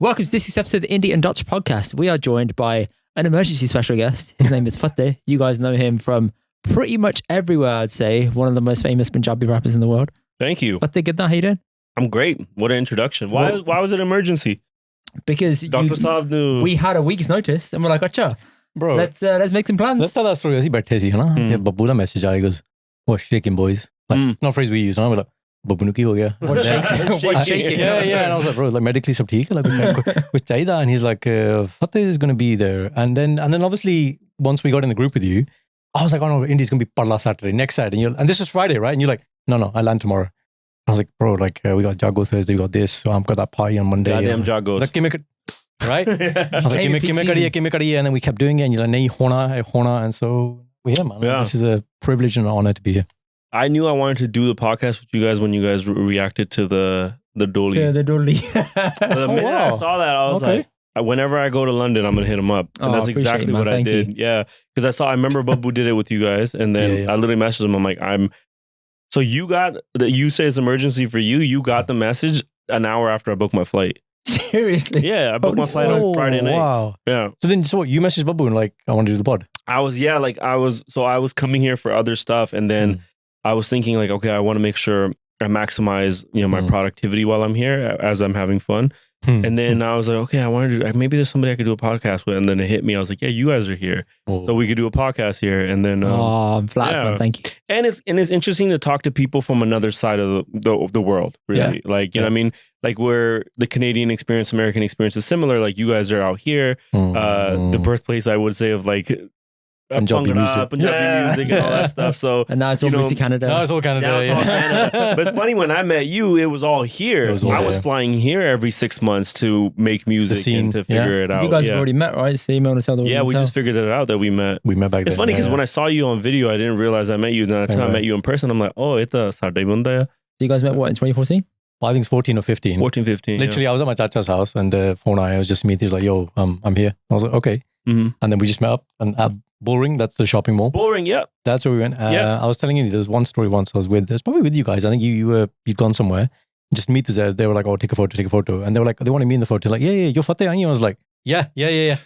Welcome to this episode of the Indy and Dutch podcast. We are joined by an emergency special guest. His name is Fateh. You guys know him from pretty much everywhere, I'd say. One of the most famous Punjabi rappers in the world. Thank you. Fateh, good night. How you doing? I'm great. What an introduction. Why was it an emergency? Because Dr. Saab knew. we had a week's notice and we're like, acha, Bro, let's make some plans. let's tell that story. ਅਸੀਂ ਬੈਠੇ ਸੀ ਹਨਾ ਤੇ ਬੱਬੂ ਦਾ message ਆਇਆ goes what shaking boys like not phrase we use ਨਾ we're like Babbu ਨੂੰ ਕੀ ਹੋ ਗਿਆ What's shaking? yeah and I was like bro like medically ਸਭ ਠੀਕ ਹੈ like ਕੁਝ ਚਾਹੀਦਾ and he's like Fateh is going to be there and then obviously once we got in the group with you I was like oh no Indy's going to be Parla Saturday next Saturday and this is Friday right and you're like no I land tomorrow I was like bro like we got Jago Thursday we got this so I'm got that party on Monday Goddamn Jagos. like right? I was like, give me, and then we kept doing it, and you're like, nahi hona, and so yeah, man, this is a privilege and an honor to be here. I knew I wanted to do the podcast with you guys when you guys reacted to the dolly. Yeah, the dolly. The minute I saw that, I was like, whenever I go to London, I'm gonna hit him up, and that's exactly what I did. Yeah, because I remember Babu did it with you guys, and then I literally messaged him. I'm like, so you got you say it's emergency for you. You got the message an hour after I booked my flight. Seriously? Yeah, I booked my flight on Friday night. Wow. Yeah. So what? You messaged Babu and like, I want to do the pod. I was coming here for other stuff, and then I was thinking like, okay, I want to make sure I maximize my productivity while I'm here as I'm having fun. And then I was like, okay, I wanted to maybe there's somebody I could do a podcast with, and then it hit me. I was like, yeah, you guys are here, so we could do a podcast here. And then I'm flattered, man, thank you. And it's interesting to talk to people from another side of the world, really. Like you know what I mean, like where the Canadian experience, American experience is similar. Like you guys are out here, the birthplace, I would say, of like Punjabi music and all that stuff. So and now it's all moved to Canada. Now it's all Canada. But it's funny, when I met you, it was all here. I was flying here every 6 months to make music and to figure it out. You guys have already met, right? So you want to tell the audience. Yeah, we just figured it out that we met. We met back then. It's funny because when I saw you on video, I didn't realize I met you. Then I met you in person. I'm like, oh, it's a Saturday bunda. So you guys met what in 2014? I think it's 14 or 15. 14, 15. Literally, I was at my chacha's house and phone I was just meeting. He's like, yo, I'm here. I was like, okay. And then we just met up and at Bullring, that's the shopping mall. Bullring, yeah. That's where we went. I was telling you, there's one story once I was probably with you guys. I think you'd gone somewhere. Just meet us there. They were like, oh, take a photo. And they were like, they wanted me in the photo. Like, yeah, you're Fateh, aren't you? I was like, yeah. My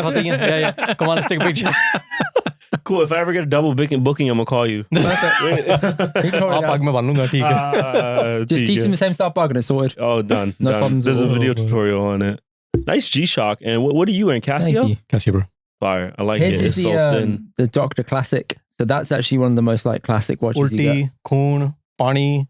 Fateh, yeah. Come on, let's take a picture. Cool. If I ever get a double booking, I'm gonna call you. Just teach him the same style pagh and it's sorted. Oh, done. No problems. There's a video tutorial on it. Nice G-Shock. And what are you wearing? Casio? Casio, bro. Fire. I like His it. is It's so thin. the Dr. Classic. So that's actually one of the most like classic watches you Ulti, khoon, pani,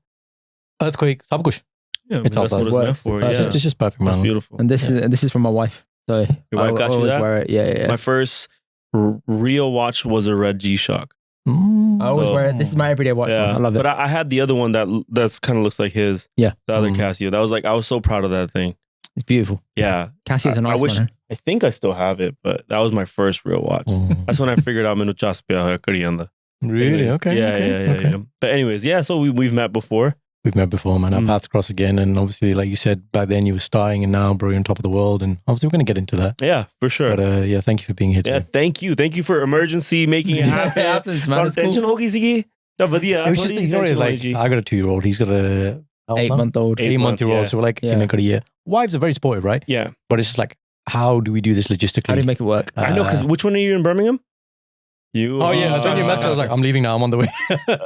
earthquake, sab kuch. Yeah, that's what it's meant for. It's just perfect, man. It's beautiful. And this is from my wife. So your wife got you that? Wear it. Yeah. My first real watch was a red G-Shock. I always wear it. This is my everyday watch. Yeah, man. I love it. But I had the other one that's kind of looks like his. Yeah. The other Casio. That was like, I was so proud of that thing. It's beautiful. Yeah. Casio's a nice one. I think I still have it, but that was my first real watch. That's when I figured out menu chaspia kariyanda. Really? Okay. Yeah. But anyways, so we've met before. We've met before, man. Our paths cross again. And obviously, like you said, back then you were starting and now, bro, you're on top of the world. And obviously, we're going to get into that. Yeah, for sure. But thank you for being here today. Yeah, thank you. Thank you for emergency making it happen. It happens, man. It's Tension cool. hogi sigi. It was just, like, I got a 2-year-old. He's got a 8-month-old. 8-month-year-old. So we're like, can make it a year. Wives are very supportive, right? Yeah. But it's just like, how do we do this logistically? How do you make it work? I know, because which one are you in Birmingham? I sent you a message. I was like, I'm leaving now. I'm on the way.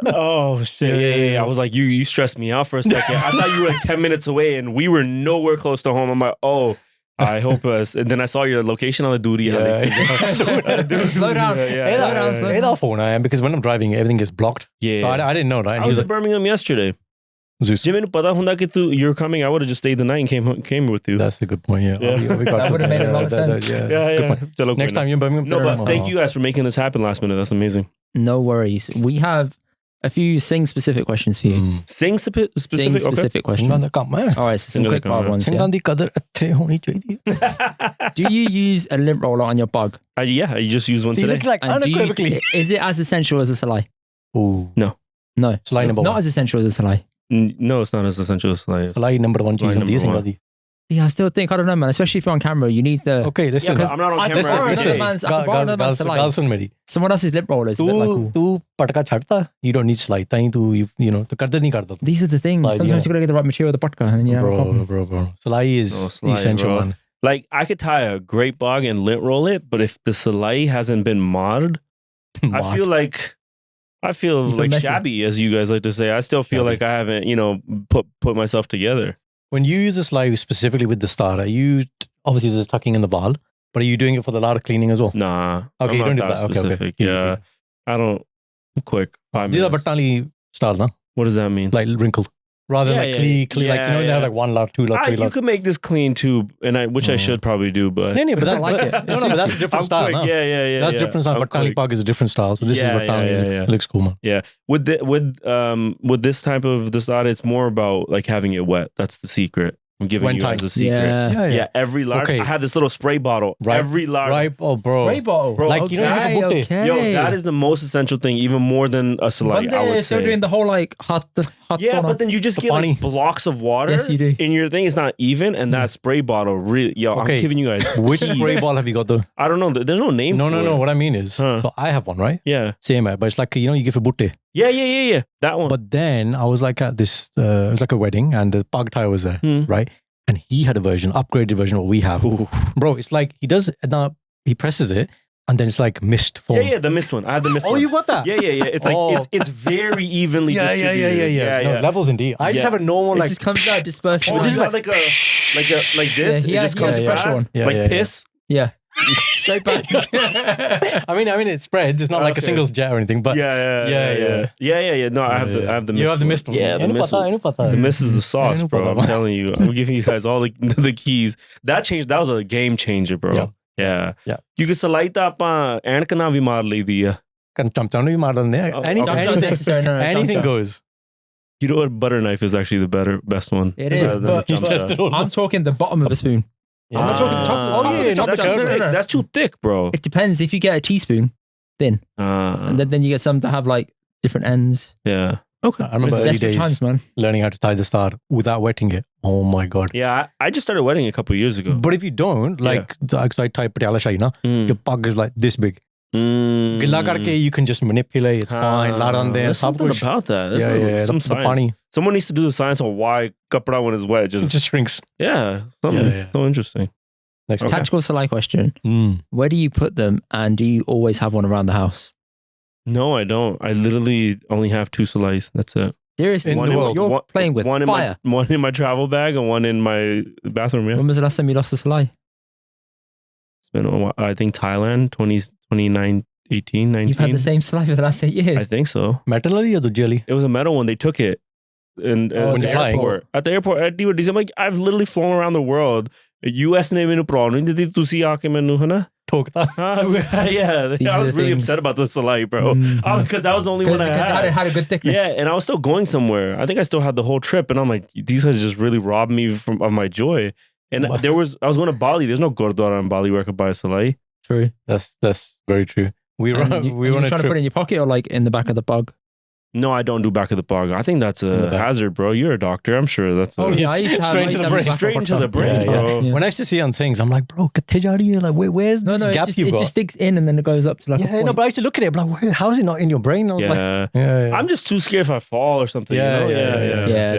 Oh, shit. Yeah. I was like, you stressed me out for a second. I thought you were like 10 minutes away and we were nowhere close to home. I'm like, oh, I hope us. And then I saw your location on the duty. Slow down. Slow down. Phone I am because when I'm driving, everything gets blocked. Yeah. So I didn't know, right? And I was in Birmingham yesterday. You're coming. I would have just stayed the night and came with you. That's a good point. Yeah. That would have made a lot of sense. Yeah. Next time you're in Birmingham. No, but thank you guys for making this happen last minute. That's amazing. No worries. We have a few Singh specific questions for you. Singh specific? Specific questions. All right, so some quick ones. Yeah. Do you use a lint roller on your pagh? Yeah, you just used one today. Like unequivocally. Is it as essential as a salai? Oh no. Salai number not one. as essential as a salai. No, it's not as essential as salai. Salai number one. Yeah, I still think, I don't know, man. Especially if you're on camera, you need the... Okay, listen. Yeah, but I'm not on I camera. can borrow every another day. man's... I can borrow another man's salai. Gal sun meri. Someone else's lip rollers. a bit like, ooh. तू पटका छाड़ता, you don't need slide. ताई तू you know तो करदे नहीं करता. These are the things. Slide, Sometimes you gotta get the right material of the patka, and then you have a problem. Bro. Salai is Salai, essential, bro. man. Like, I could tie a great bog and lint roll it, but if the salai hasn't been modded, I feel like messy. shabby, as you guys like to say. I still feel like I haven't, put myself together. When you use the slide specifically with the starter, obviously there's tucking in the ball, but are you doing it for the ladder cleaning as well? Nah. Okay, I'm you don't not do that. Okay. specific. Yeah. I don't. Quick. 5 These are minutes. battali style, no? What does that mean? Like wrinkled. Rather than clean, like, they have like 1 lot, 2 lot, 3 You lot. could make this clean too, which I should probably do, but... No, but I like it. No, but that's a different style, no? Yeah. That's different style. Battali pagh is a different style. So this is battali. It looks cool, man. Yeah. With this type of the style, it's more about like having it wet. That's the secret. I'm giving you guys a secret. Yeah. Every lard. Okay. I have this little spray bottle. Right. Every lard. Right. Oh, bro. Spray bottle. Bro, Like, you know, you have a butte. Yo, that is the most essential thing, even more than a salai, I would still say. doing the whole like hot Yeah, but then you just get like blocks of water Yes, you do. in your thing. It's not even, and that spray bottle really, I'm giving you guys. Which spray ball have you got though? I don't know. There's no name. for it. No. What I mean is, so I have one, right? Yeah. Same, but it's like, you give a butte. Yeah. That one. But then I was like at this, it was like a wedding, and the pug tie was there, right? And he had a upgraded version of what we have. Ooh. Bro, it's like he presses it, and then it's like mist form. Yeah, the mist one. I have the mist one. Oh, you got that? Yeah. It's like it's very evenly distributed. Yeah. No, levels indeed. I just have a normal It like just comes out dispersed. Oh, this is like this. Yeah, it just comes fresh fast. one. Yeah. Piss. Yeah. Straight back. I mean it spreads. It's not like a single jet or anything, but Yeah. No, I have the mist. You have the mist one. Yeah, the mist. The mist is the sauce, bro. I'm telling you. I'm giving you guys all the keys. That was a game changer, bro. Yeah. You could salai ta apa ankana vi maar leidi hai. Anything goes. You know what? Butter knife is actually the best one. It is, but I'm talking the bottom of a spoon. Yeah. I'm not talking the top. That's too thick. That's too thick, bro. It depends. If you get a teaspoon, thin, and then you get some that have like different ends. Yeah. Okay. I remember early Desperate days times, man. learning how to tie the star without wetting it. Oh my god. Yeah, I just started wetting a couple of years ago. But if you don't, like I tie Patiala Shahi, your pug is like this big. Gilla karke, you can just manipulate. It's fine. Lard on there. There's something about that. There's some science. Someone needs to do the science of why kapda when it's wet It just shrinks. Yeah, something so interesting. Tactical salai question. Where do you put them, and do you always have one around the house? No, I don't. I literally only have 2 salais. That's it. Seriously, you're playing with fire. One in my travel bag and one in my bathroom. Yeah. When was the last time you lost a salai? It's been a while. I think Thailand, 2018, 19. You've had the same salai for the last 8 years. I think so. Metal or the jelly? It was a metal one. They took it. And when you're flying. At the airport, at DWDs, I'm like, I've literally flown around the world. US ne menu problem. Did tusi aake menu hana? Yeah, I was really upset about the salai, bro. Because that was the only one I had. It had a good thickness. Yeah, and I was still going somewhere. I think I still had the whole trip, and I'm like, these guys just really robbed me of my joy. And I was going to Bali. There's no gurdwara in Bali where I could buy a salai. True. That's very true. We were on a trying to put it in your pocket or like in the back of the pug? No, I don't do back of the pagh. I think that's a hazard, bro. You're a doctor. I'm sure that's I used to have straight into the brain. Straight into the brain, bro. When I used to see on things, I'm like, bro, like, where's this gap you've got? It just sticks in and then it goes up to like a point. No, but I used to look at it, I'm like, how is it not in your brain? I was like, I'm just too scared if I fall or something. Yeah,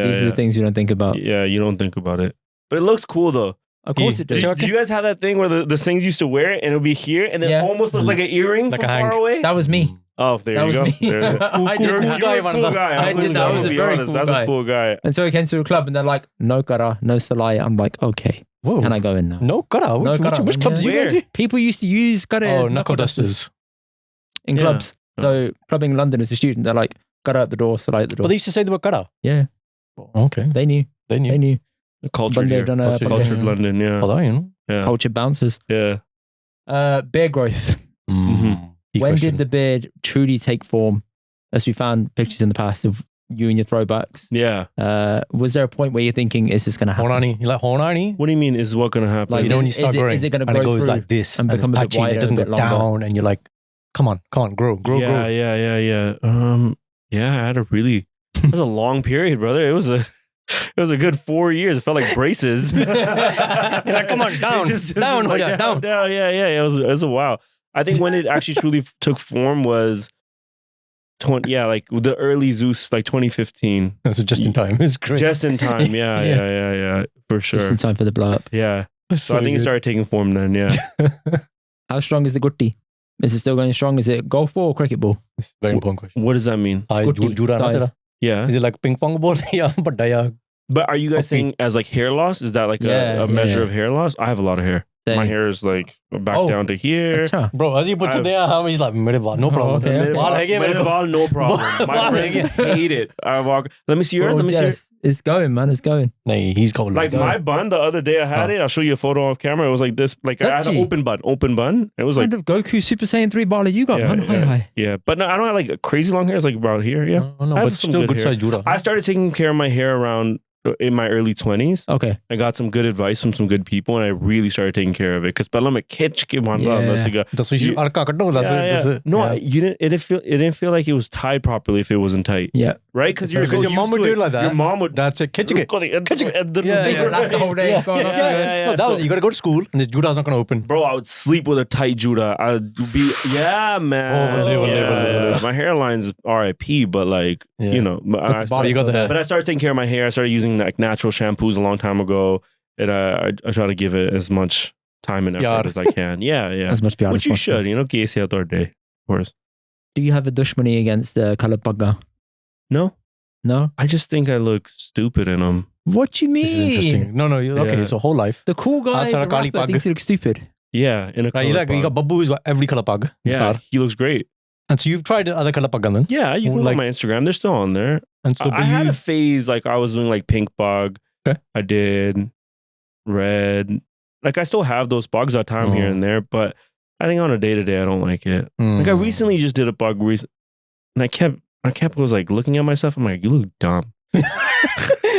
these are the things you don't think about. Yeah, you don't think about it. But it looks cool, though. Of course it does. Did you guys have that thing where the things used to wear it and it would be here and then almost looks like an earring like from a far away? That was me. Oh, there you go. You're a cool guy. I did that. I was a very cool guy. That's a cool guy. And so he came to a club and they're like, no kara, no salai. I'm like, okay. Whoa. Can I go in now? No kara? Which clubs do you go to? People used to use kara as knuckle dusters. In clubs. So clubbing in London as a student, they're like, kara at the door, salai at the door. But they used to say the word kara? Yeah. Okay. They knew. Cultured London, yeah. Oh, you know. Yeah. Cultured bouncers. Yeah. Beard growth. When did the beard truly take form? As we found pictures in the past of you and your throwbacks. Yeah. Was there a point where you're thinking, is this going to happen? Honani. You like honani? What do you mean, is what going to happen? Like, you know when you start growing, is it going to grow and it goes through like this and become a bit wider, it doesn't go down, and you're like, come on, grow. Yeah. Yeah, I had it was a long period, brother. It was It was a good 4 years. It felt like braces. You're like, come on, down, down, like, down. Yeah. It was a while. I think when it actually truly took form was like the early Zeus, like 2015. So just in time. It's great. Just in time. Yeah. For sure. Just in time for the blow up. Yeah. So I think it started taking form then. Yeah. How strong is the gutti? Is it still going strong? Is it golf ball or cricket ball? It's a very important question. What does that mean? Size, Gutti, jura na size. tera? Yeah. Is it like ping pong ball? Yeah, but But are you guys saying as like hair loss? Is that like a measure of hair loss? I have a lot of hair. My hair is like back down to here. Acha. bro, as you put it there, he's like, mere baal, no problem. okay, okay. Baal hai ge mere ko. No problem. My friends hate it. I walk. Let me see yours. Oh, Let me see yours. yes. It's going, man. It's going. Nahi, he's got Like my bun, the other day I had it. I'll show you a photo off camera. It was like this. Like I had an open bun. It was What like kind of Goku Super Saiyan 3 baller you got, man? Hi. yeah. But no, I don't have like crazy long hair. It's like about here. Yeah. No, I have but some still good good hair. size jura. I started taking care of my hair around in my early 20s. Okay. I got some good advice from some good people, and I really started taking care of it. Because pala mein khich ke banda Yeah. that's That's arka kaddo. No, you didn't. It didn't feel like it was tied properly if it wasn't tight. Yeah. Right? Because you're Because so your mom used would to do it. it like that. Your mom would. That's it. Khich ke. Yeah. That's the whole day. Yeah. Going up Yeah. to it. Yeah. No, that was So- you got to go to school and the juda is not going to open. Bro, I would sleep with a tight juda. I'd be, man. Unbelievable. My hairline's RIP, but like, Yeah. you know, You got the hair. but I started taking care of my hair. I started using like natural shampoos a long time ago. And I try to give it as much time and effort Yaar. as I can. Yeah. As much beyond Which you should, you know, case out our day, of course. Do you have a dushmani against the colored pagha? No, No? I just think I look stupid in them. What do you mean? This is interesting. No, okay, Yeah. so whole life. The cool guy Outside the of Kali rapper pag. thinks he looks stupid. Yeah, in a Right, colored you got pug. Babbu who's got every color pug. Yeah, he looks great. And so you've tried other color pug then? Yeah, you can look on my Instagram. They're still on there. And so I had a phase like I was doing like pink bug. Okay. I did red. Like I still have those bugs at time here and there, but I think on a day to day I don't like it. Like I recently just did a bug and I kept was like looking at myself. I'm like, you look dumb.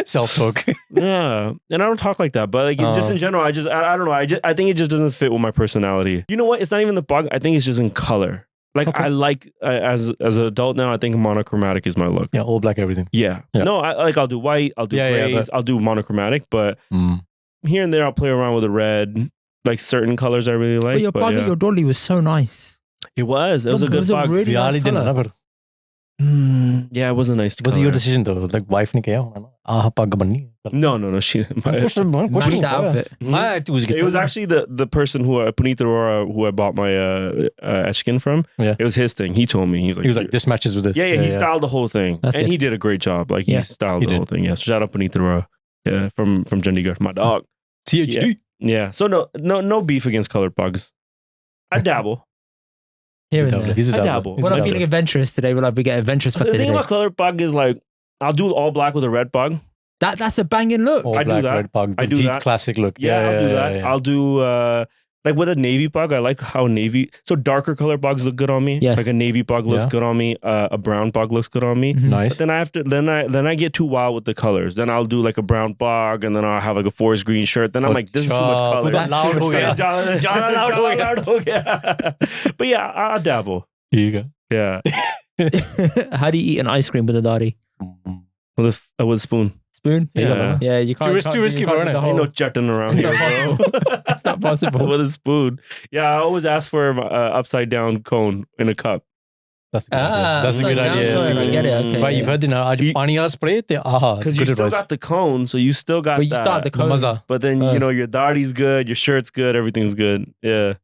self-talk. Yeah, and I don't talk like that, but like just in general, I don't know. I think it just doesn't fit with my personality. You know what? It's not even the bug. I think it's just in color. Like I like as an adult now, I think monochromatic is my look. Yeah, all black everything. Yeah. No, I'll do white. I'll do grays. I'll do monochromatic, but here and there I'll play around with the red. Like certain colors I really like. But your bug at your dolly was so nice. It was a good bug. Really nice color. Yeah, it wasn't nice to Was it color. your decision though? Like wife ne kiya hona na? Pag banni. No. She. Matched outfit. It was actually the person who Puneet Arora, who I bought my Eshkin from. Yeah. It was his thing. He told me he was like this matches with this. Yeah, he styled the whole thing, That's and it. he did a great job. Like he styled the whole thing. Yeah, shout out Puneet Arora. Yeah, from Chandigarh, my dog. CHD. Yeah. So no beef against colored bugs. I dabble. Here and there. He's a I dabble. dabble. When I'm feeling adventurous today, we get adventurous for The thing today. about colored bug is like I'll do all black with a red bug. That's a banging look. All I do black, that. red pug. I do Jeet that. classic look. Yeah, I'll do that. Yeah. I'll do like with a navy bug. I like how navy. So darker color bugs look good on me. Yes. Like a navy bug looks Yeah. good on me. A brown bug looks good on me. Mhm. Nice. But then I have to. Then I get too wild with the colors. Then I'll do like a brown bug, and then I'll have like a forest green shirt. Then I'm like, this is too much color. That's loud ho gaya. Jana loud ho gaya. But yeah, I'll dabble. Here you go. Yeah, How do you eat an ice cream with a daddy? with a spoon. Spoon? Yeah. Yeah, you can't. Too risky, bro, do innit? the Ain't whole- no jutting around It's here, not bro. It's not possible. With a spoon. Yeah, I always ask for an upside down cone in a cup. That's a good idea. That's a good idea. That's a I good get it. idea. Okay. Right, you've heard it now. Aaj pani wala spray te Because you good still advice. got the cone, so you still got But you that. start the The cone. maza. But then, you know, your dadi's good, your shirt's good, everything's good. Yeah.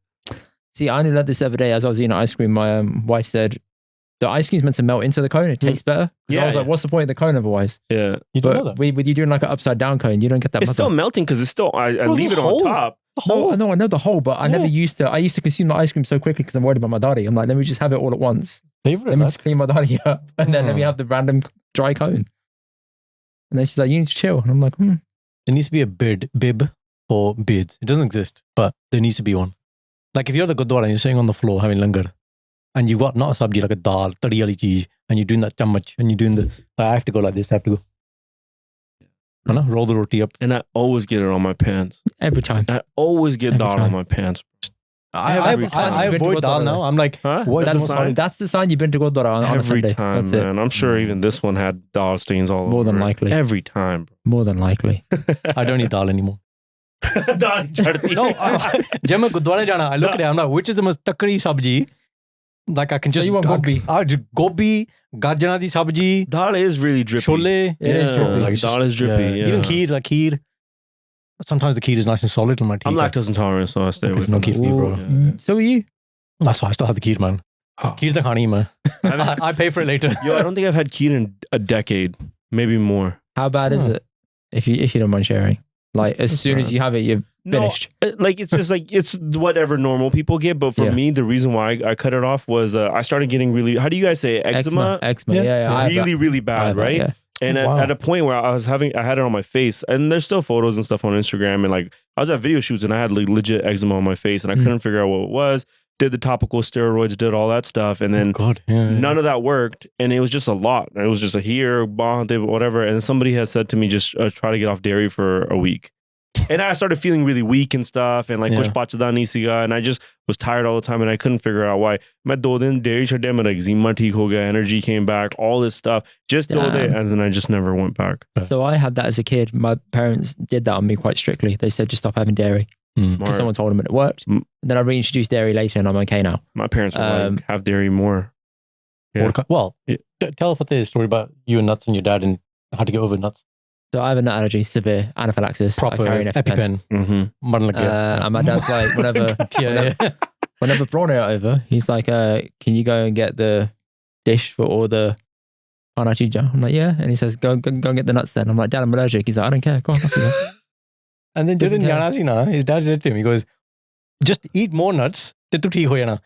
See, I only learned this the other day as I was eating ice cream. My wife said, the ice cream's meant to melt into the cone. It tastes better. Yeah, I was like, what's the point of the cone otherwise? Yeah. You don't know But that. with you doing like an upside down cone, you don't get that It's maza. still melting because it's still, I Well, leave the it on hole. top. No, I know the whole, but I never used to. I used to consume the ice cream so quickly because I'm worried about my daddy. I'm like, let me just have it all at once. Favorite, Let me man. just clean my daddy up, and then let me have the random dry cone. And then she's like, you need to chill. And I'm like, There needs to be a bib for beards. It doesn't exist, but there needs to be one. Like if you're the Gurdwara and you're sitting on the floor having langar, and you've got not a sabji, like a dal, tadi wali cheese, and you're doing that chammach, and you're doing the, I have to go like this, I have to go. You know, roll the roti up. And I always get it on my pants. every time. I always get Every dot time. on my pants. I avoid dal now. I'm like, what is the sign? That's the sign you've been to Gurdwara on a Every Sunday. time, That's man. I'm sure even this one had dal stains all over. More than likely. Every time. More than likely. I don't eat dal anymore. Dal chutney. No, jab main Gurdwara jana, I look at it, I'm like, which is the most takri sabji? Like I can just you want gobi? Gobi, gajana di sabji, Dal is really drippy. chole. It is drippy. Like, Dal is drippy. Yeah. Even kheer. Sometimes the kheer is nice and solid on my teeth. I'm lactose intolerant, so I stay away no from kheer that. for you, bro. Yeah. So are you? That's why I still have the kheer, man. Kheer the khani, man. I pay for it later. Yo, I don't think I've had kheer in a decade, maybe more. How bad is it? If you don't mind sharing. Like as soon as you have it, you're finished. Like it's just like it's whatever normal people get, but for me, the reason why I cut it off was I started getting really. How do you guys say it? Eczema? Eczema. Yeah. Really bad, right? Yeah. And at a point where I had it on my face, and there's still photos and stuff on Instagram, and like I was at video shoots and I had like legit eczema on my face, and I couldn't figure out what it was. Did the topical steroids, did all that stuff, and then none of that worked, and it was just a lot. It was just a here, whatever. And somebody has said to me, just try to get off dairy for a week. And I started feeling really weak and stuff, and like kuch pachda nahi siga, and I just was tired all the time, and I couldn't figure out why. Main 2 din dairy chhadya, mera eczema theek ho gaya, energy came back, all this stuff, just 2 days, and then I just never went back. So I had that as a kid. My parents did that on me quite strictly. They said just stop having dairy. Because someone told them and it worked. Then I reintroduced dairy later, and I'm okay now. My parents were like, have dairy more. Yeah. Well, tell Fateh story about you and nuts and your dad and how to get over nuts. So I have a nut allergy, severe anaphylaxis. Proper I carry an EpiPen. And my dad's like, whenever Braun are over, he's like, can you go and get the dish for all the panachija? I'm like, yeah. And he says, go and get the nuts then. I'm like, Dad, I'm allergic. He's like, I don't care. Go on. And then during Yanasina, his dad said to him, he goes, just eat more nuts. You'll develop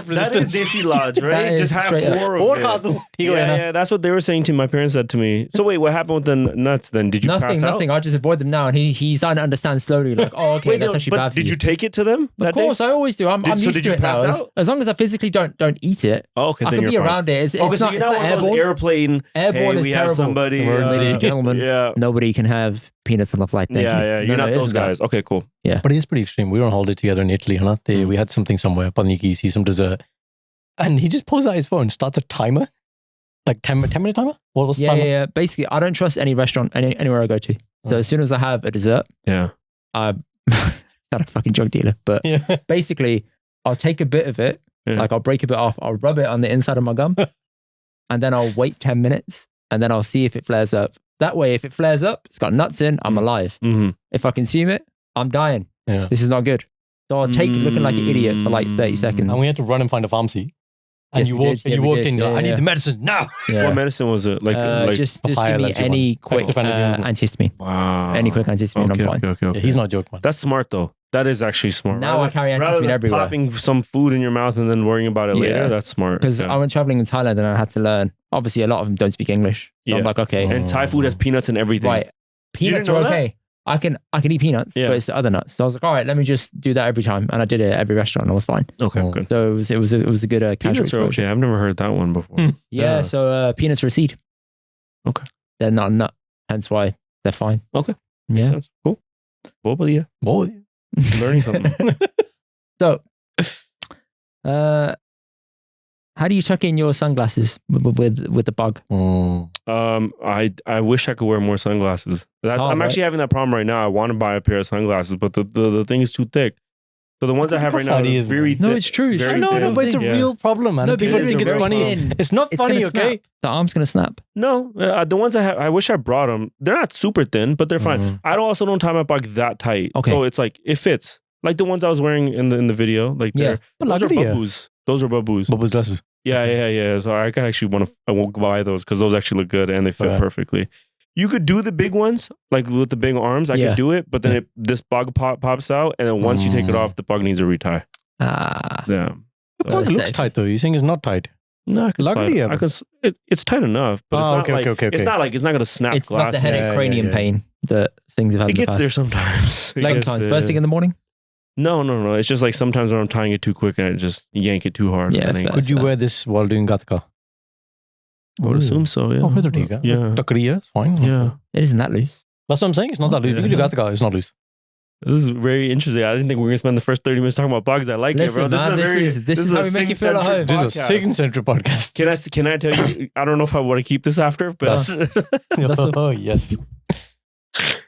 resistance. That is Desi lodge, right? Just have more of it. Yeah, that's what they were saying to me. My parents said to me. So wait, what happened with the nuts then? Did you pass out? Nothing. I just avoid them now. And he's starting to understand slowly, like, oh, okay, that's actually bad for you. Did you take it to them? Of course, I always do. I'm used to it now. As long as I physically don't eat it, I can be around it. It's not airborne. Airplane. Airborne is terrible. Somebody, ladies and gentlemen, nobody can have peanuts and love like that. Yeah, you're not those guys. Okay, cool. Yeah. But it is pretty extreme. We were on holiday together in Italy, we had something somewhere, see some dessert. And he just pulls out his phone, starts a timer. Like 10-minute timer? What was the timer? Yeah. Basically, I don't trust any restaurant anywhere I go to. So as soon as I have a dessert, I'm not a fucking drug dealer, but basically, I'll take a bit of it, like I'll break a bit off, I'll rub it on the inside of my gum, and then I'll wait 10 minutes, and then I'll see if it flares up. That way, if it flares up, it's got nuts in, I'm alive. If I consume it, I'm dying. This is not good. So I'll take it looking like an idiot for like 30 seconds. And we had to run and find a pharmacy. And you walked in, I need the medicine now. What medicine was it? Like just give me any quick antihistamine. Wow. Any quick antihistamine, I'm fine. Okay. Yeah, he's not joking, man. That's smart though. That is actually smart. Now I carry antihistamine everywhere. Popping some food in your mouth and then worrying about it later, that's smart. Because I went traveling in Thailand and I had to learn. Obviously, a lot of them don't speak English. So I'm like, okay. And Thai food has peanuts and everything. Right. Peanuts are okay. I can eat peanuts, but it's the other nuts. So I was like, all right, let me just do that every time. And I did it at every restaurant and I was fine. Okay, good. So it was a good casual peanuts are okay. I've never heard that one before. So peanuts are a seed. Okay. They're not a nut, hence why they're fine. Okay. Makes sense. Cool. Learning something. So, how do you tuck in your sunglasses with the bug? I wish I could wear more sunglasses. I'm actually having that problem right now. I want to buy a pair of sunglasses, but the thing is too thick. So the ones I have right now are very thick. No, it's true. No, but it's a real problem, man. No, people think it's funny. It's not funny, okay? The arm's gonna snap. No, the ones I have, I wish I brought them. They're not super thin, but they're fine. I also don't tie my bag that tight. Okay. So it's like, it fits. Like the ones I was wearing in the video. Like those are babus. Those are babus. Babus glasses. Yeah. So I actually I won't buy those because those actually look good and they fit perfectly. You could do the big ones, like with the big arms. I could do it, but then this bug pops out, and then once you take it off, the bug needs a retie. Yeah. The bug looks tight though. You think it's not tight? No, it's tight enough, but it's not okay. It's not like it's not gonna snap. It's glass. not the headache cranium pain that things have had. It gets there sometimes. First thing in the morning. No. It's just like sometimes when I'm tying it too quick and I just yank it too hard. Yeah. Could you wear this while doing Gatka? I would assume so, yeah. Takriya, it's fine. Yeah. It isn't that loose. That's what I'm saying. It's not that loose. You can do Gatka, it's not loose. This is very interesting. I didn't think we were going to spend the first 30 minutes talking about bugs. I like it, bro. This is how we make you feel at home. This is a Singh-centric podcast. Can I tell you, I don't know if I want to keep this after, but... Oh, yes.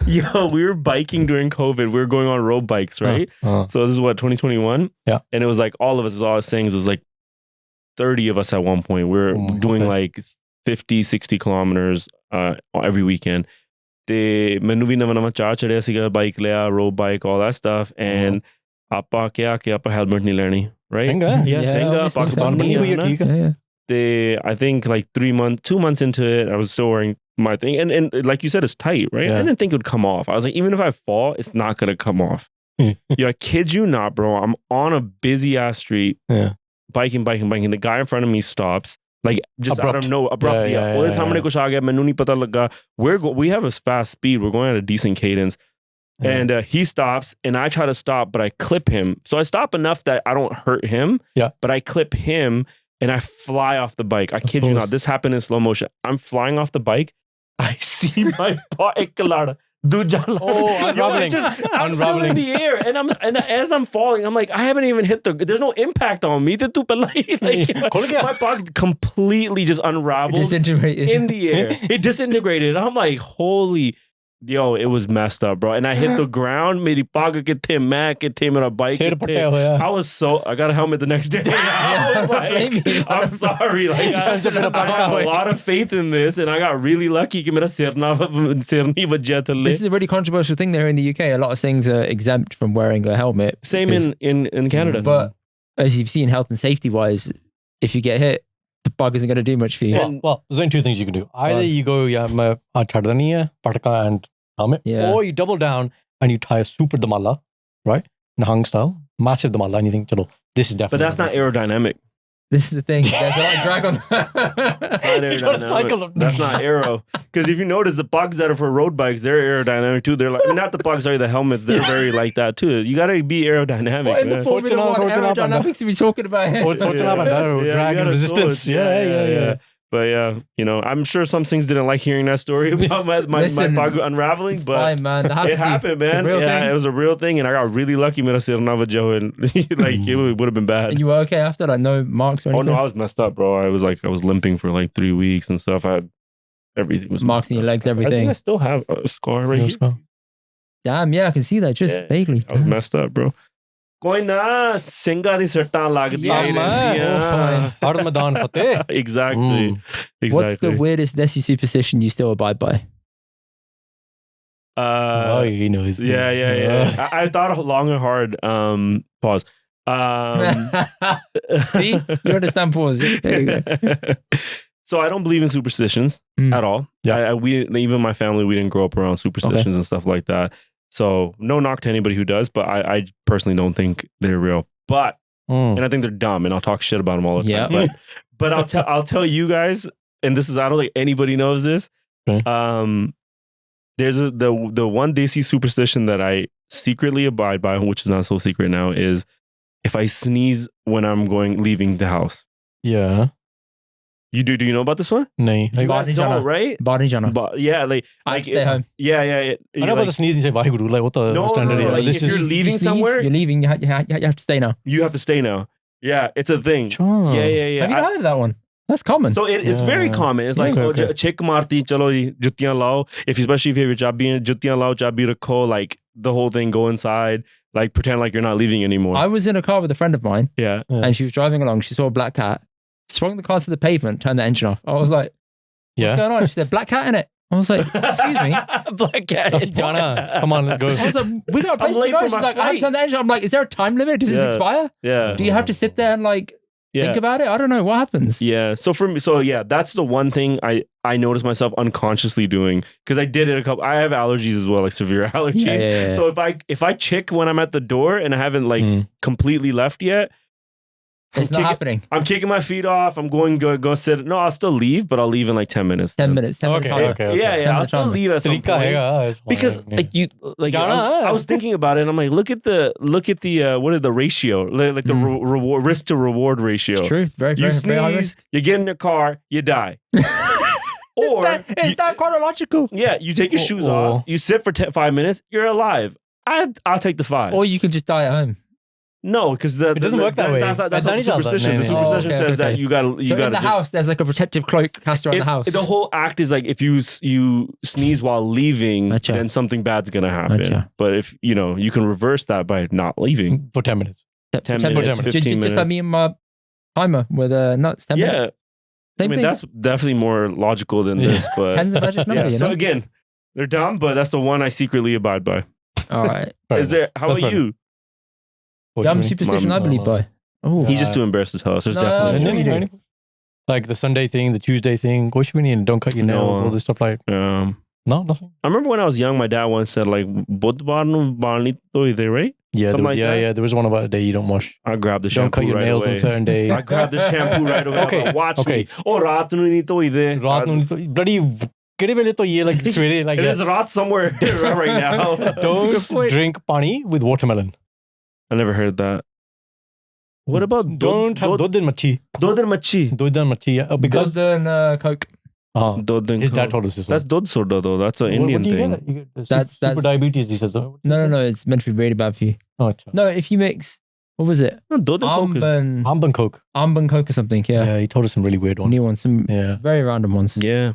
Yo, we were biking during COVID. We were going on road bikes, right? So this is what, 2021? Yeah. And it was like all of us, all I was saying, it was like 30 of us at one point. We were doing like 50, 60 kilometers every weekend. ਮੈਨੂੰ ਵੀ ਨਵਾਂ ਚਾਹ ਚੜਿਆ ਸੀਗਾ bike ਲਿਆ road bike all that stuff and ਆਪਾਂ ਕਿਹਾ ਕਿ ਆਪਾਂ ਹੈਲਮਟ ਨਹੀਂ ਲੈਣੀ right Singh ਪਾਕਿਸਤਾਨੀ ਹੈ I think like 2 months into it I was still wearing my thing and like you said it's tight right I didn't think it would come off. I was like even if I fall it's not gonna come off. I kid you not bro, I'm on a busy ass street biking. The guy in front of me stops like just abrupt. Out of nowhere abruptly ਉਹਦੇ ਸਾਹਮਣੇ ਕੁਛ ਆ ਗਿਆ ਮੈਨੂੰ ਨਹੀਂ ਪਤਾ ਲੱਗਾ we have a fast speed, we're going at a decent cadence and he stops and I try to stop but I clip him, so I stop enough that I don't hurt him but I clip him and I fly off the bike. I kid you not, this happened in slow motion. I'm flying off the bike, I see my bike unraveling. I'm still in the air and as I'm falling I'm like I haven't even hit there's no impact on me. My pagh completely just unraveled in the air. It disintegrated. I'm like holy yo, it was messed up bro, and I hit the ground. Meri pagh kitthe, main kitthe, mera bike kitthe. I got a helmet the next day. I was like I'm sorry, like I have a lot of faith in this and I got really lucky कि मेरा सिर नहीं बजा थल्ले. This is a really controversial thing there in the UK. A lot of things are exempt from wearing a helmet. Same in Canada. But as you've seen, health and safety wise, if you get hit, the bug isn't going to do much for you. Well, there's only two things you can do. Either you go, patka and helmet, or you double down and you tie a super damala, right? Nahang style, massive damala, and you think, chalo, this is definitely. But that's not aerodynamic. This is the thing. There's a lot of drag on. That's not aero. Because if you notice, the paghs that are for road bikes, they're aerodynamic too. They're like, not the paghs, sorry, the helmets. They're very like that too. You got to be aerodynamic. What in the Formula 1 aerodynamics are we talking about here? Drag and resistance. Yeah. But yeah, you know, I'm sure some things didn't like hearing that story about my pagh unraveling, but fine, man. it happened, man. It was a real thing, and I got really lucky. Mera sir na vaja and like it would have been bad. And you were okay after, like no marks or anything? Oh no, I was messed up, bro. I was limping for like 3 weeks and stuff. Everything was marks in your legs, everything. I think I still have a scar right here. Damn, yeah, I can see that just vaguely. I was messed up, bro. ਕੋਈ ਨਾ ਸਿੰਘਾਂ ਦੀ ਸੱਟਾਂ ਲੱਗਦੀਆਂ ਰਹਿੰਦੀਆਂ ਹਰ ਮੈਦਾਨ ਫਤਿਹ. Exactly. What's the weirdest Desi superstition you still abide by? He knows. Yeah. I thought long and hard. Pause. See? You understand pause. There you go. So I don't believe in superstitions at all. Even my family, we didn't grow up around superstitions and stuff like that. So no knock to anybody who does, but I personally don't think they're real. But and I think they're dumb, and I'll talk shit about them all the time. But I'll tell you guys, and this is I don't think anybody knows this. There's the one Desi superstition that I secretly abide by, which is not so secret now, is if I sneeze when I'm leaving the house. Yeah. You do? Do you know about this one? No. You guys don't, right? Body jana. Yeah, I stay home. Yeah. I know about the sneeze and say Vaheguru. Like what the standard? No. Like, if you're leaving somewhere, you're leaving. You have to stay now. You have to stay now. Yeah, it's a thing. Sure. Yeah. Have you heard of that one? That's common. So it's very common. It's like check marti chalo juttiyan lao. Especially if you have your chabi, juttiyan lao chabi rakho. Like the whole thing, go inside. Like pretend like you're not leaving anymore. I was in a car with a friend of mine. Yeah. And she was driving along. She saw a black cat. Swung the car to the pavement, turned the engine off. I was like, what's going on? She said, black cat in it. I was like, excuse me? Black cat. Come on, let's go. I was like, we got a place to go. She's like, I have to turn the engine. I'm like, is there a time limit? Does this expire? Yeah. Do you have to sit there and like think about it? I don't know. What happens? Yeah. So for me, that's the one thing I noticed myself unconsciously doing, because I did it I have allergies as well, like severe allergies. Yeah. So if I chick when I'm at the door and I haven't like completely left yet, It's not happening. I'm kicking my feet off. I'm going to go sit. No, I'll still leave, but I'll leave in like 10 minutes. 10 minutes. 10 minutes. Okay. Yeah. I'll still leave at some point. Because I was thinking about it, and I'm like, look at the what is the ratio? Like the reward, risk to reward ratio. It's true. It's very, you very, sneeze, very you get in your car, you die. Or it's not chronological. Yeah, you take your shoes off, you sit for 5 minutes, you're alive. I'll take the 5. Or you can just die at home. No, because it doesn't work that way. That's not the superstition. The superstition says that you got to. So in the house, there's like a protective cloak cast around the house. The whole act is like if you sneeze while leaving, then something bad's gonna happen. But if you can reverse that by not leaving for 10 minutes. 10 minutes, 15 minutes. Just like me and my timer with nuts. 10 minutes. I mean, that's definitely more logical than this. But 10's a magic number. So again, they're dumb, but that's the one I secretly abide by. All right. How about you? Dumb superstition I believe by. Oh, he's just too embarrassed to tell us. There's definitely like the Sunday thing, the Tuesday thing. Don't cut your nails, all this stuff like. No, nothing. I remember when I was young, my dad once said like, "Budhvar nu balni toide," right? Yeah, there was one about a day you don't wash. I grabbed the shampoo. Don't cut your nails on certain days. I grabbed the shampoo right away. Okay, watch me. Oh, raat nu nahi toide. Raat nu nahi bloody. Kede vele to ye like swere like. There's raat somewhere right now. Don't drink pani with watermelon. I never heard that. What about don't have dodin machi? Dodin machi. Yeah, because Coke. His dad told us this. That's dod soda though. That's an Indian thing. That's super diabetes. He says. No. It's meant to be really bad for you. Oh, no, if you mix, what was it? Amban Coke. Amban Coke or something. Yeah. He told us some really weird ones. New ones. Some very random ones. Yeah.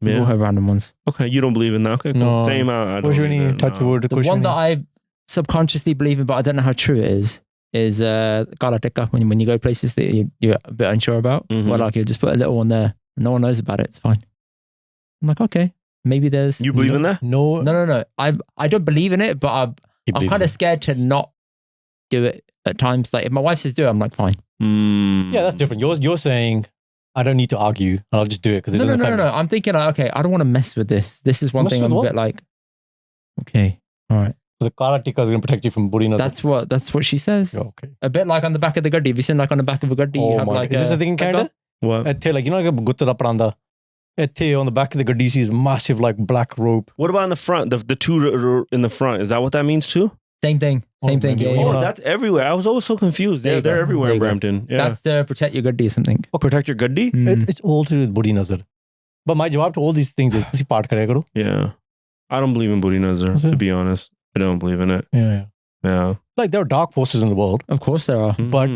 We all have random ones. Okay, you don't believe in that? Okay, cool. No. Same. I don't the one that I subconsciously believe in, but I don't know how true it is Gala Tikka, when you go places that you're a bit unsure about. Well, like you just put a little one there. No one knows about it. It's fine. I'm like, okay, maybe there's. You believe in that? No. I don't believe in it, but I'm kind of scared to not do it at times. Like if my wife says do it, I'm like, fine. Yeah, that's different. You're saying I don't need to argue. I'll just do it because it doesn't affect me. No. I'm thinking, like, okay, I don't want to mess with this. This is one thing I'm a bit like, okay, all right. So the Kala Tikka is going to protect you from Budina. That's what she says. Yeah, okay. A bit like on the back of the gaddi. Have you seen like on the back of a gaddi? You have like is this a thing in Canada? What? Like you know, like Gutta da Pranda. On the back of the gaddi, you see this massive like black rope. What about in the front? The two in the front. Is that what that means too? Same thing. Same thing. Yeah. Oh, that's everywhere. I was always so confused. They're everywhere in Brampton. Yeah. That's to protect your gaddi or something. Oh, protect your gaddi? It's all to do with Budi Nazar. But my jawab to all these things is to part kare karo. Yeah. I don't believe in Budi Nazar, to be honest. I don't believe in it. Yeah. Like there are dark forces in the world. Of course there are. But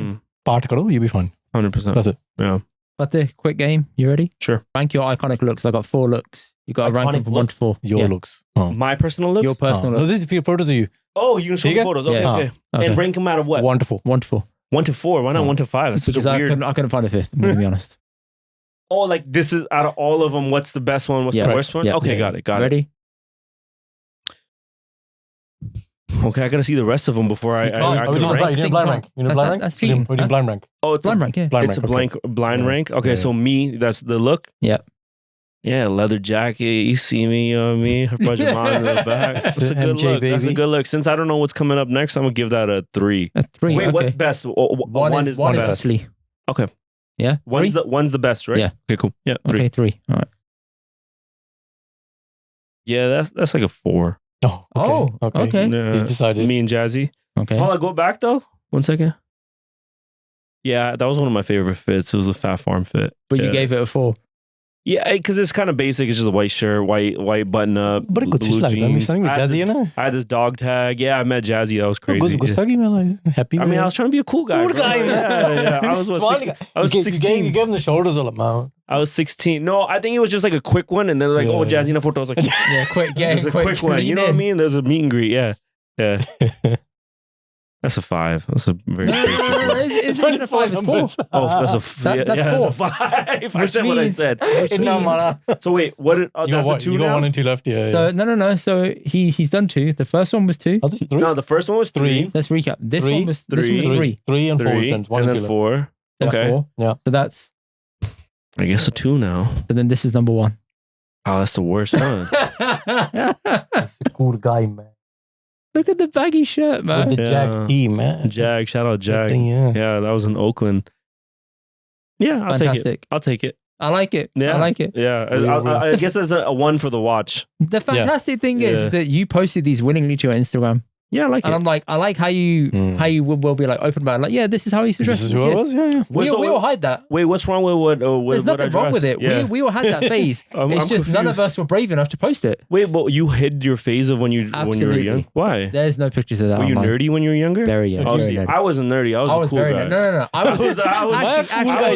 part karo, you'll be fine. 100%. That's it. Yeah. Fateh, quick game. You ready? Sure. Rank your iconic looks. I got 4 looks. You got to rank them from 1 to 4. Your looks. My personal looks? Your personal looks. No, this is for photos of you. Oh, you can show me photos. Okay. And rank them out of what? 1 to 4. 1 to 4. 1 to 4. Why not 1 to 5? That's because weird. I couldn't find a 5th. I'm going to be honest. Oh, like this is out of all of them. What's the best one? What's the worst one? Okay, got it. Ready? Okay, I gotta see the rest of them before I can rank. You need blind rank. You need blind rank. That's cheating. We need blind rank. Oh, it's blind rank. Yeah. It's a blind rank. Okay, so me, that's the look. Yep. Yeah, leather jacket. You see me, you know what I mean? Her pajama in the back. That's a good look. That's a good look. Since I don't know what's coming up next, I'm gonna give that a 3. A 3. Wait, what's best? One is the best. Okay. Yeah. One's the best, right? Yeah. Okay, cool. Yeah. 3. Okay, 3. All right. Yeah, that's like a 4. Oh, okay. Yeah. He's decided. Me and Jazzy. Okay. I'll go back though. 1 second. Yeah, that was one of my favorite fits. It was a Fat Farm fit. But you gave it a 4. Yeah, because it's kind of basic. It's just a white shirt, white button up, blue jeans. I had this dog tag. Yeah, I met Jazzy. That was crazy. Happy. I mean, I was trying to be a cool guy. Cool guy, man. Yeah. I was 16. You gave him the shoulders a lot, man. I was 16. No, I think it was just like a quick one, and then like, oh, Jazzy in a photo. I was like, yeah, quick, yeah, just a quick one. You know what I mean? There's a meet and greet. Yeah. That's a 5. That's a very basic one. It's not a 5. It's 4. Oh, that's a 4. That's a 5. I said what I said. So wait, what? That's a 2 You got 1 and 2 left. Yeah. So no. So he's done 2. The first one was 2. Oh, this is 3. No, the first one was 3. Let's recap. This one was 3. 3 and 4. 3 and then 4. Okay. 4. Yeah. So that's. I guess a 2 now. So then this is number 1. Oh, that's the worst one. That's a cool guy, man. Look at the baggy shirt, man. With the Jag P, man. Jag, shout out Jag. Yeah, that was in Oakland. Yeah, I'll take it. I'll take it. I like it. Yeah. I like it. Yeah, I guess there's a 1 for the watch. The fantastic thing is that you posted these willingly to your Instagram. Yeah, I like And it. I'm like, I like how you will be like open about it. Like, yeah, this is how I used to dress. This is who I was. Yeah. We all hide that. Wait, what's wrong with what? There's what I nothing wrong dress? with it. Yeah. We all had that phase. It's just none of us were brave enough to post it. Wait, but you hid your phase of when you were young. Why? There's no pictures of that. Were you nerdy when you were younger? Very young. Oh, very see, nerdy. I wasn't nerdy. I was a cool very guy. nerdy. No. I was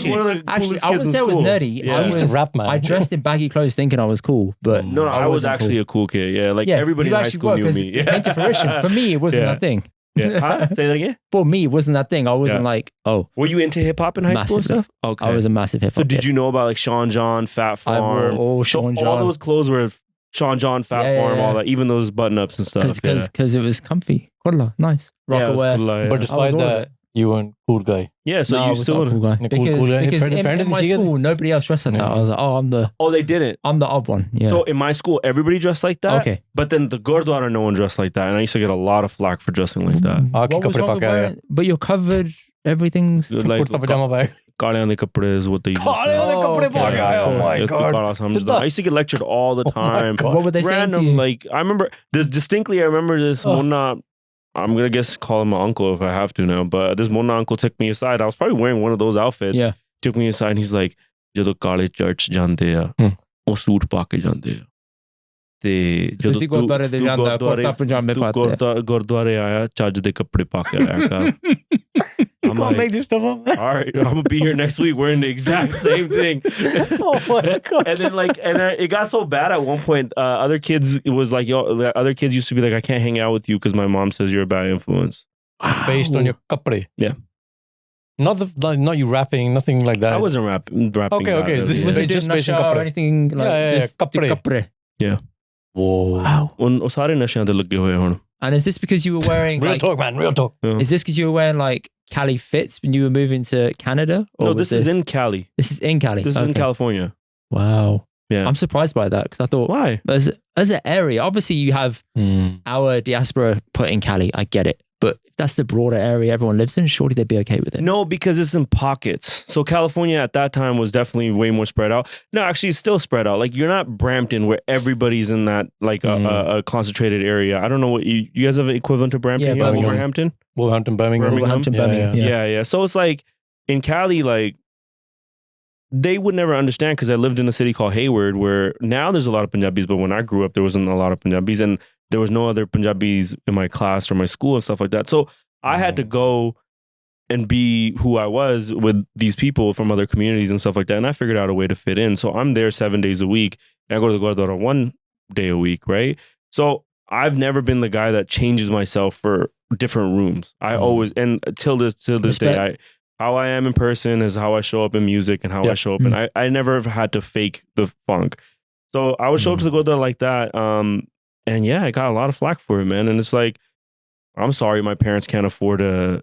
one of the coolest I kids wouldn't in say I was school. nerdy. Yeah. I used to rap, man. I dressed in baggy clothes thinking I was cool, but No, I was actually a cool kid. Yeah, like everybody in high school knew me. It came to fruition. For me, it wasn't that thing. Yeah. Huh? Say that again? For me, it wasn't that thing. I wasn't like, oh. Were you into hip hop in high school and stuff? Okay. I was a massive hip hop. So did you know about like Sean John, Fat Farm? I wore all Sean John. All those clothes were Sean John, Fat Farm, all that, even those button ups and stuff. Because it was comfy. Kodla, nice. Rockaware. But despite that, you weren't cool guy. Yeah, so you still a cool guy. Because in my school, nobody else dressed like that. I was like, oh, they didn't. I'm the odd one. Yeah. So in my school, everybody dressed like that. Okay. But then the Gurdwara, no one dressed like that. And I used to get a lot of flack for dressing like that. What was wrong with wearing, but you're covered, everything's... Like, Kaale de kapde is what they used to say. Oh my God. I used to get lectured all the time. What would they say to you? Like, I remember this distinctly. I remember this Munna, I'm going to call him my uncle if I have to now, but this Munna uncle took me aside. I was probably wearing one of those outfits. Yeah. Took me aside and he's like, ਜਦੋਂ ਕਾਲੇ church ਜਾਂਦੇ ਆ ਉਹ suit ਪਾ ਕੇ ਜਾਂਦੇ ਆ ਤੇ ਜਦੋਂ ਤੁਸੀਂ ਗੁਰਦੁਆਰੇ ਦੇ ਜਾਂਦਾ ਕੁਰਤਾ ਪਜਾਮੇ ਪਾਤੇ ਗੁਰਦੁਆਰੇ ਆਇਆ ਚੱਜ ਦੇ ਕੱਪੜੇ ਪਾ ਕੇ ਆਇਆ ਕਰ I'm like, make this stuff up. All right, I'm gonna be here next week wearing the exact same thing. Oh my God. And then it got so bad at one point. Other kids, it was like, other kids used to be like, I can't hang out with you because my mom says you're a bad influence. Based on your kapde. Yeah. Not you rapping, nothing like that. I wasn't rapping. Okay. This is just based on or anything like just kapde. Yeah. Whoa. Wow. ਉਹ ਸਾਰੇ ਨਸ਼ਿਆਂ ਤੇ ਲੱਗੇ ਹੋਏ ਹੁਣ. And is this because you were wearing real talk, man? Real talk. Is this because you were wearing like Cali fits when you were moving to Canada? Or no, this is in Cali. This is in Cali. This is in California. Wow. Yeah. I'm surprised by that because I thought, why? As an area, obviously you have our diaspora put in Cali. I get it. But if that's the broader area everyone lives in, surely they'd be okay with it. No, because it's in pockets. So California at that time was definitely way more spread out. No, actually it's still spread out. Like you're not Brampton where everybody's in that like a concentrated area. I don't know what you guys have an equivalent to Brampton? Yeah, Wolverhampton? Birmingham. Yeah. So it's like in Cali, like they would never understand because I lived in a city called Hayward where now there's a lot of Punjabis, but when I grew up, there wasn't a lot of Punjabis and there was no other Punjabis in my class or my school and stuff like that. So I had to go and be who I was with these people from other communities and stuff like that. And I figured out a way to fit in. So I'm there 7 days a week and I go to the Gurdwara 1 day a week, right? So I've never been the guy that changes myself for different rooms. I always, and till this day, how I am in person is how I show up in music and how I show up. And I never had to fake the funk. So I would show up to the Gurdwara like that. And yeah, I got a lot of flack for it, man. And it's like, I'm sorry, my parents can't afford a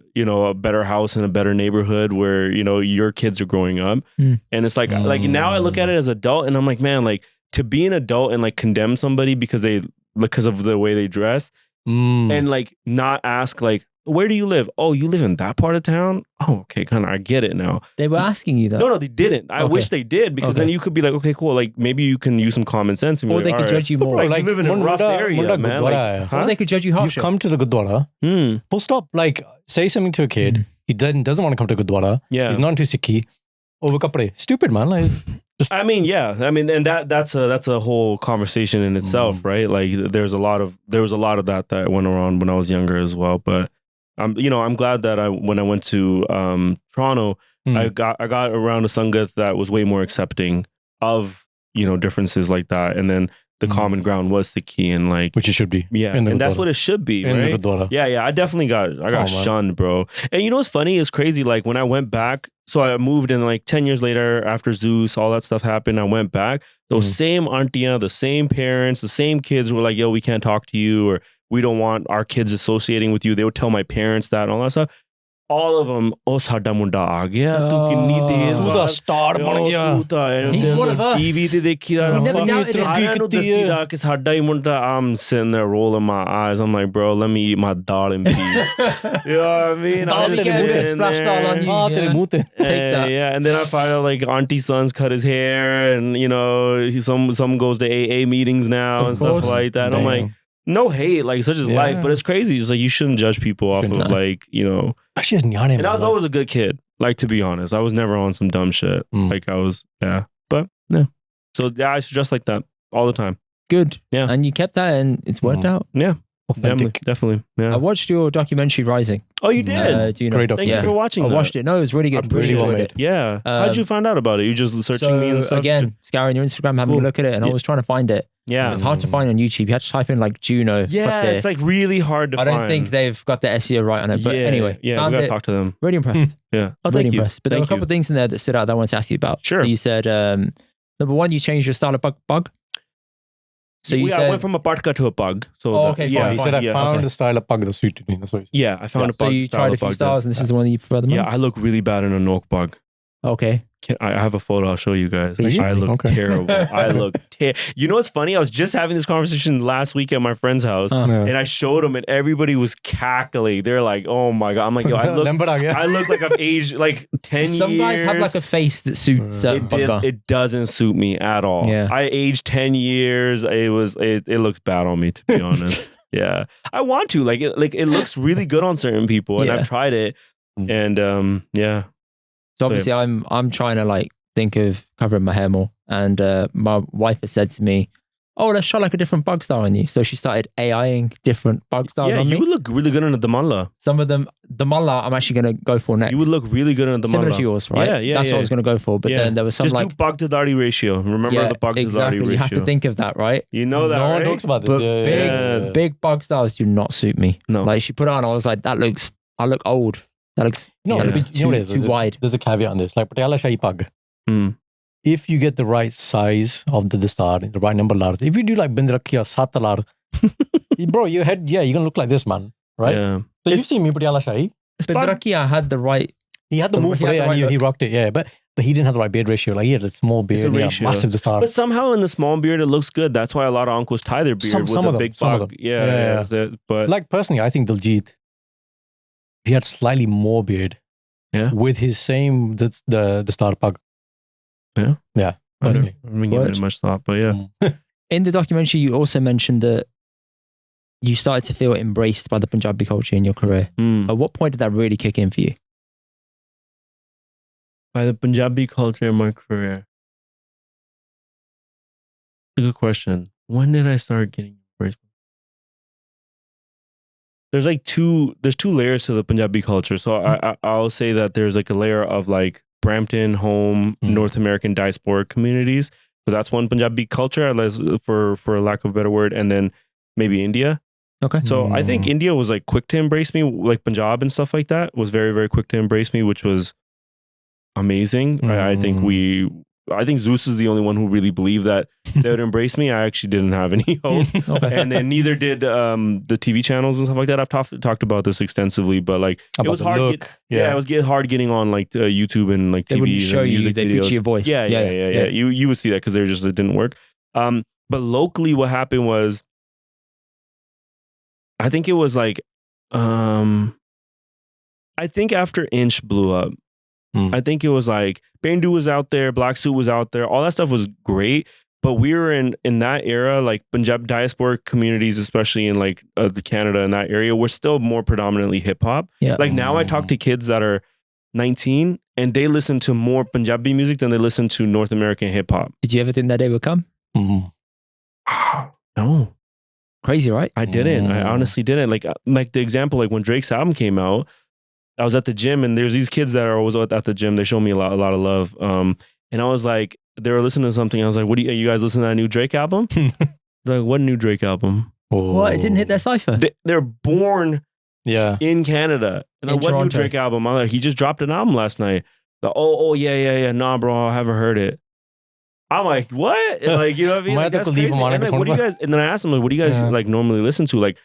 better house in a better neighborhood where, your kids are growing up. And it's like now I look at it as an adult and I'm like, man, like to be an adult and like condemn somebody because of the way they dress and like not ask like, where do you live? Oh, you live in that part of town? Oh, okay, kind of, I get it now. They were asking you that. No, they didn't. I wish they did because then you could be like, okay, cool. Like maybe you can use some common sense. And or they could judge you more. Like you live in a rough area, man. Like, or they could judge you harsh. You come to the Gurdwara, full stop. Like say something to a kid. He doesn't want to come to Gurdwara. Yeah. He's not into Sikhi. Over kapde. Stupid, man. Like, and that's a whole conversation in itself, right? Like there was a lot of that went around when I was younger as well. But I'm glad that when I went to Toronto, I got around a Sangat that was way more accepting of differences like that, and then the common ground was Sikhi and like which it should be, and that's what it should be, right? I definitely got shunned, bro. And what's funny is crazy. Like when I went back, so I moved, and like 10 years later, after Zeus, all that stuff happened. I went back. Those same auntie, the same parents, the same kids were like, "Yo, we can't talk to you," or we don't want our kids associating with you. They would tell my parents that and all that stuff. All of them, oh, sada munda aa gaya. Tu kinni der tu da star ban gaya. He's one of us. TV te dekhi da. We never doubted it. Ki sada hi munda. I'm sitting there rolling my eyes. I'm like, bro, let me eat my dal in peace. You know what I mean? Splash dal on you. Take that. Yeah, and then I find out like auntie's son's cut his hair, and some goes to AA meetings now and stuff like that. And I'm like, no hate, like such as life, but it's crazy. It's like you shouldn't judge people off of like, you know. And I was always a good kid, like to be honest. I was never on some dumb shit. Like I was, but yeah. So yeah, I should dress like that all the time. Good. Yeah. And you kept that and it's worked out. Yeah. Definitely. Yeah. I watched your documentary Rising. Oh, you did? Do you know? Great Thank you for watching I that. watched it. No, it was really good. Really well enjoyed made. it. Yeah. How'd you find out about it? You just searching me and stuff? Again, scouring your Instagram, having a look at it, and I was trying to find it. Yeah. It's hard to find on YouTube. You have to type in like Juno. Yeah, it's like really hard to find. I don't think they've got the SEO right on it. But anyway, we gotta talk to them. Really impressed. Yeah. Oh, really thank you. impressed. But there were a couple of things in there that stood out that I wanted to ask you about. Sure. So you said, number one, you changed your style of pug. So you said, I went from a paghs to a pug. So okay, yeah, he said I found the style of pug that suited me. That's what he said. Yeah, I found a pug. So you tried a few styles, and this is the one that you prefer the most? Yeah, I look really bad in a Nok pug. Okay. I have a photo. I'll show you guys. Really? I look terrible. I look You know what's funny? I was just having this conversation last week at my friend's house, and I showed them, and everybody was cackling. They're like, "Oh my god!" I'm like, "Yo, I look like I've aged like 10 years." Some guys have like a face that suits certain pugger. It doesn't suit me at all. Yeah. I aged 10 years. It looks bad on me, to be honest. Yeah, I want to it looks really good on certain people, and I've tried it, and yeah. So obviously, I'm trying to like think of covering my hair more, and my wife has said to me, "Oh, let's try like a different bug style on you." So she started AIing different bug styles on me. Yeah, you would look really good in a damalla. Some of them, the mullah, I'm actually going to go for next. You would look really good in a damalla. Similar to yours, right? Yeah. That's what I was going to go for. But then there was some just like do pagh to dari ratio. Remember the pagh to dari ratio. You have to think of that, right? You know that, no one right? talks about this. But big bug styles do not suit me. No. Like she put it on, I was like, I look old. That looks too wide. There's a caveat on this. Like Patiala Shahi pug. If you get the right size of the star, the right number large. If you do like Bindrakya Satalar, bro, your head, you're gonna look like this, man. Right? Yeah. So you've seen me Patiala Shahi. Bindrakya had the right. He had the move for it and he rocked it, yeah. But he didn't have the right beard ratio. Like he had a small beard, massive star. But somehow in the small beard it looks good. That's why a lot of uncles tie their beard with a big pug. Yeah. But like personally, I think Diljit, he had slightly more beard. Yeah. With his same the star pug. Yeah. Yeah. Personally. I haven't given it much thought, but yeah. In the documentary, you also mentioned that you started to feel embraced by the Punjabi culture in your career. At what point did that really kick in for you? By the Punjabi culture in my career. That's a good question. When did I start getting embraced? There's two layers to the Punjabi culture. So I'll say that there's like a layer of like Brampton, home, North American diaspora communities. So that's one Punjabi culture, for lack of a better word, and then maybe India. Okay. So I think India was like quick to embrace me, like Punjab and stuff like that was very, very quick to embrace me, which was amazing. I think Zeus is the only one who really believed that they would embrace me. I actually didn't have any hope. And then neither did the TV channels and stuff like that. I've talked about this extensively, but like it was hard. It was hard getting on like YouTube and like they TV show and music they videos. feature your voice. Yeah. You would see that because it didn't work. But locally, what happened was, I think it was like, I think after Inch blew up, I think it was like Bendu was out there, Black Suit was out there, all that stuff was great. But we were in that era, like Punjab diaspora communities, especially in like the Canada and that area, we're still more predominantly hip hop. Yeah. Like now I talk to kids that are 19 and they listen to more Punjabi music than they listen to North American hip hop. Did you ever think that day would come? No. Crazy, right? I didn't. I honestly didn't. Like the example, like when Drake's album came out, I was at the gym and there's these kids that are always at the gym. They show me a lot of love. And I was like, they were listening to something. I was like, are you guys listening to that new Drake album? They're like, what new Drake album? What? It didn't hit their cipher? They're born in Canada. And like, what new Drake album? I'm like, he just dropped an album last night. Like, yeah. Nah, bro, I haven't heard it. I'm like, what? And like, you know what I mean? Like, that's crazy. And like, what do you guys? And then I asked them, like, what do you guys like normally listen to? Like,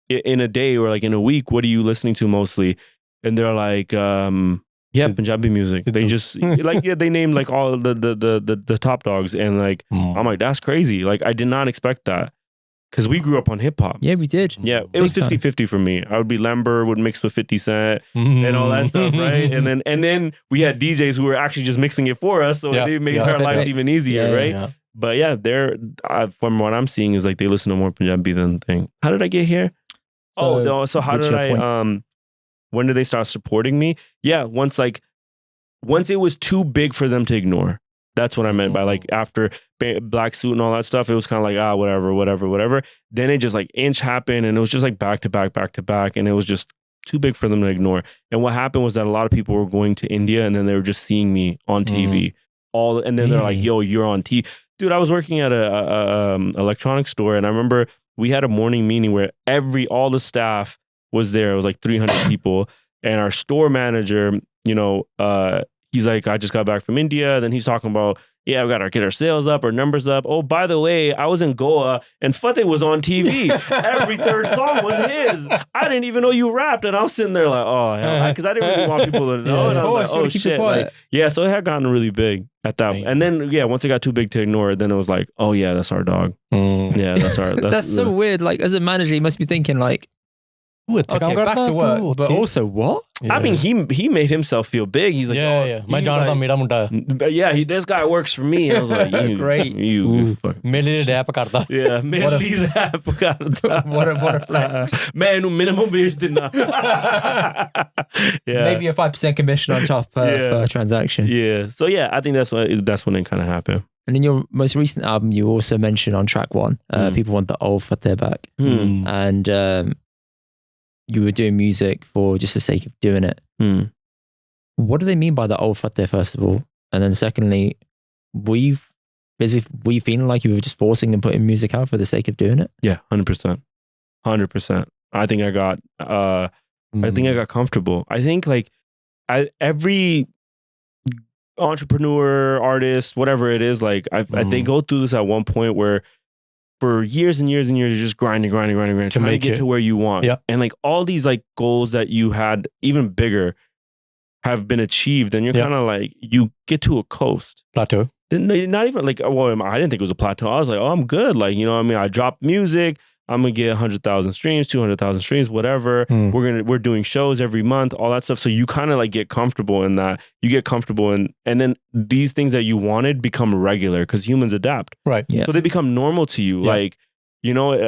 in a day or like in a week, what are you listening to mostly? And they're like, Punjabi music. They just they named like all the top dogs, and like I'm like, that's crazy. Like I did not expect that because we grew up on hip hop. Yeah, we did. Yeah, it was 50-50 for me. I would be Lember would mix with 50 Cent and all that stuff, right? And then we had DJs who were actually just mixing it for us, so they made our lives even easier, right? Yeah. But yeah, from what I'm seeing is like they listen to more Punjabi than thing. How did I get here? So how did I when did they start supporting me? Yeah, once it was too big for them to ignore. That's what I meant by like after Black Suit and all that stuff. It was kind of like whatever. Then it just like Inch happened, and it was just like back to back, and it was just too big for them to ignore. And what happened was that a lot of people were going to India, and then they were just seeing me on TV. And then they're like, "Yo, you're on TV." Dude, I was working at a electronics store, and I remember we had a morning meeting where all the staff was there. It was like 300 people, and our store manager, he's like, I just got back from India. Then he's talking about, we got to get our sales up, our numbers up. Oh, by the way, I was in Goa and Fateh was on TV. Every third song was his. I didn't even know you rapped. And I was sitting there like, oh, hell, because I didn't really want people to know. And I was like, oh, shit. So it had gotten really big at that. And then, once it got too big to ignore, then it was like, oh, yeah, that's our dog. Yeah, that's our. That's so weird. Like, as a manager, you must be thinking like, okay, back to work, but also what? I mean, he made himself feel big. He's like, this guy works for me. And I was like, great. You rap karda. Yeah, rap karda. What a flex. Man, minimum wage dinna. Maybe a 5% commission on top per transaction. Yeah. So I think that's when it kind of happened. And in your most recent album, you also mentioned on track 1, people want the old Fateh back, and you were doing music for just the sake of doing it. What do they mean by the old Fateh, first of all? And then secondly, were you feeling like you were just forcing and putting music out for the sake of doing it? Yeah, 100%. 100%. I think I got comfortable. I think like every entrepreneur, artist, whatever it is, like they go through this at one point where for years and years and years, you're just grinding, trying to get to where you want. Yeah. And like all these like goals that you had, even bigger, have been achieved. And you're kind of like, you get to a coast. Plateau. Not even like, well, I didn't think it was a plateau. I was like, oh, I'm good. Like, you know what I mean? I dropped music. I'm going to get 100,000 streams, 200,000 streams, whatever. We're doing shows every month, all that stuff. So you kind of like get comfortable in that. You get comfortable and then these things that you wanted become regular because humans adapt. Right. Yeah. So they become normal to you. Yeah. Like,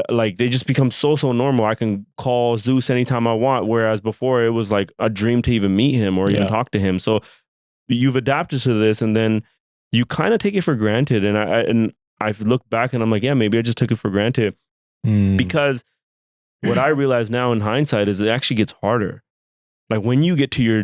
like they just become so normal. I can call Zeus anytime I want. Whereas before it was like a dream to even meet him or even talk to him. So you've adapted to this and then you kind of take it for granted. And I look back and I'm like, yeah, maybe I just took it for granted. Because what I realize now in hindsight is it actually gets harder. Like when you get to your,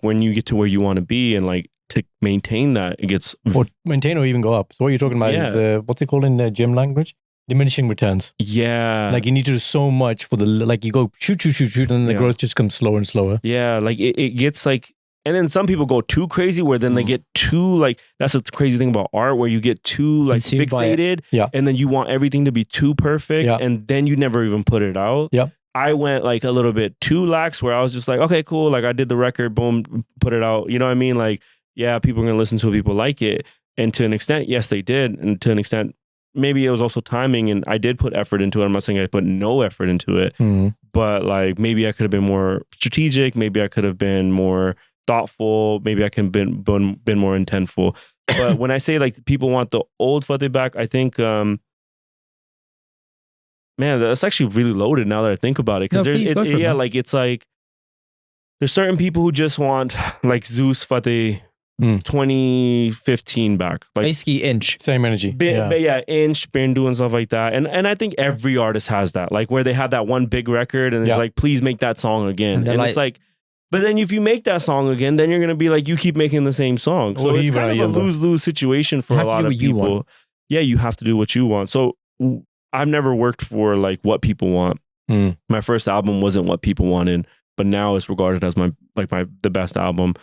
when you get to where you want to be and like to maintain that, it gets... Or maintain or even go up. So what you're talking about is, what's it called in the gym language? Diminishing returns. Yeah. Like you need to do so much for like you go shoot, and then the growth just comes slower and slower. Yeah. Like it gets like, and then some people go too crazy where then they get too like, that's the crazy thing about art where you get too like fixated and then you want everything to be too perfect and then you never even put it out. Yep. I went like a little bit too lax where I was just like, okay, cool. Like I did the record, boom, put it out. You know what I mean? Like, yeah, people are going to listen to it. People like it. And to an extent, yes, they did. And to an extent, maybe it was also timing and I did put effort into it. I'm not saying I put no effort into it, but like maybe I could have been more strategic. Maybe I could have been more thoughtful. Maybe I can been more intentful. But when I say like people want the old Fateh back, I think, man, that's actually really loaded now that I think about it. Because like it's like there's certain people who just want like Zeus Fateh 2015 back, like basically Inch, same energy. Inch, Bindu and stuff like that. And I think every artist has that, like where they have that one big record and it's like, please make that song again. And it's like. But then if you make that song again, then you're going to be like, you keep making the same song. So it's kind of a lose-lose situation for a lot of people. Yeah, you have to do what you want. So I've never worked for like what people want. My first album wasn't what people wanted, but now it's regarded as the best album.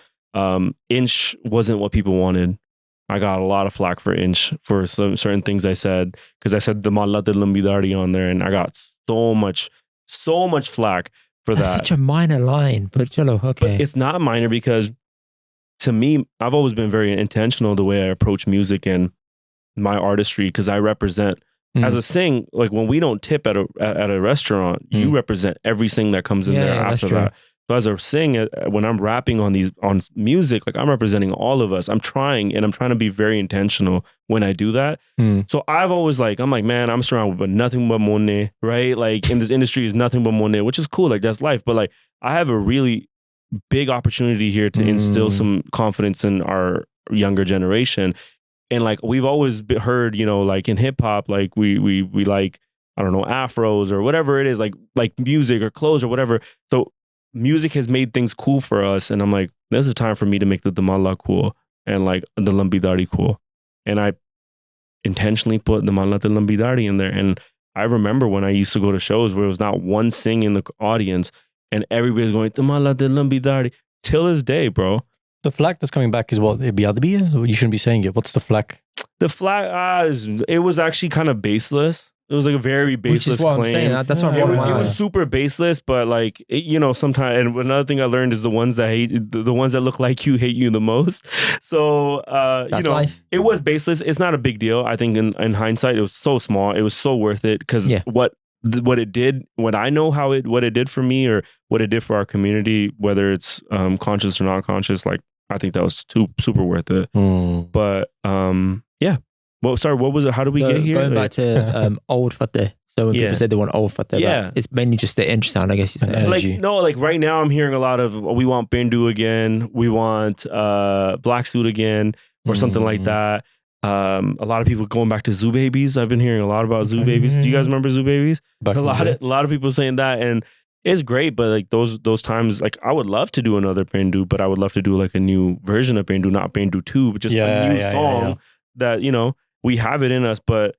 Inch wasn't what people wanted. I got a lot of flack for Inch for some certain things I said, because I said the Malla de Lambi Dari on there and I got so much flack. That's such a minor line, but chalo, okay. But it's not minor because to me, I've always been very intentional the way I approach music and my artistry because I represent, as a Singh, like when we don't tip at a restaurant, you represent everything that comes in there after that. So as I sing, when I'm rapping on music, like I'm representing all of us. I'm trying to be very intentional when I do that. So I've always I'm like, man, I'm surrounded with nothing but money, right? Like in this industry is nothing but money, which is cool. Like that's life. But like I have a really big opportunity here to instill some confidence in our younger generation. And like we've always heard, like in hip hop, like we like, I don't know, afros or whatever it is, like music or clothes or whatever. So music has made things cool for us, and I'm like, there's a time for me to make the damala cool and like the lambi dari cool. And I intentionally put damala the lambi dari in there. And I remember when I used to go to shows where it was not one sing in the audience and everybody's going damala the lambi dari till this day, bro. The flag that's coming back is what? You shouldn't be saying it. What's the flag? The flag, it was actually kind of baseless. It was like a very baseless claim. I'm saying. That's what it was super baseless, but like sometimes. And another thing I learned is the ones that hate the ones that look like you hate you the most. So life. It was baseless. It's not a big deal. I think in hindsight, it was so small. It was so worth it because what it did, what I know what it did for me or what it did for our community, whether it's conscious or not conscious, like I think that was super worth it. But yeah. Well, sorry, what was it? How did we get here? Going back to old Fateh. So when people say they want old Fateh, it's mainly just the intro sound, I guess you say. Like right now I'm hearing a lot of, we want Bendu again, we want Black Suit again, or something like that. A lot of people going back to Zoo Babies. I've been hearing a lot about Zoo Babies. Do you guys remember Zoo Babies? A lot of people saying that, and it's great, but like those times, like I would love to do another Bendu, but I would love to do like a new version of Bendu, not Bendu 2, but just a new song that, we have it in us, but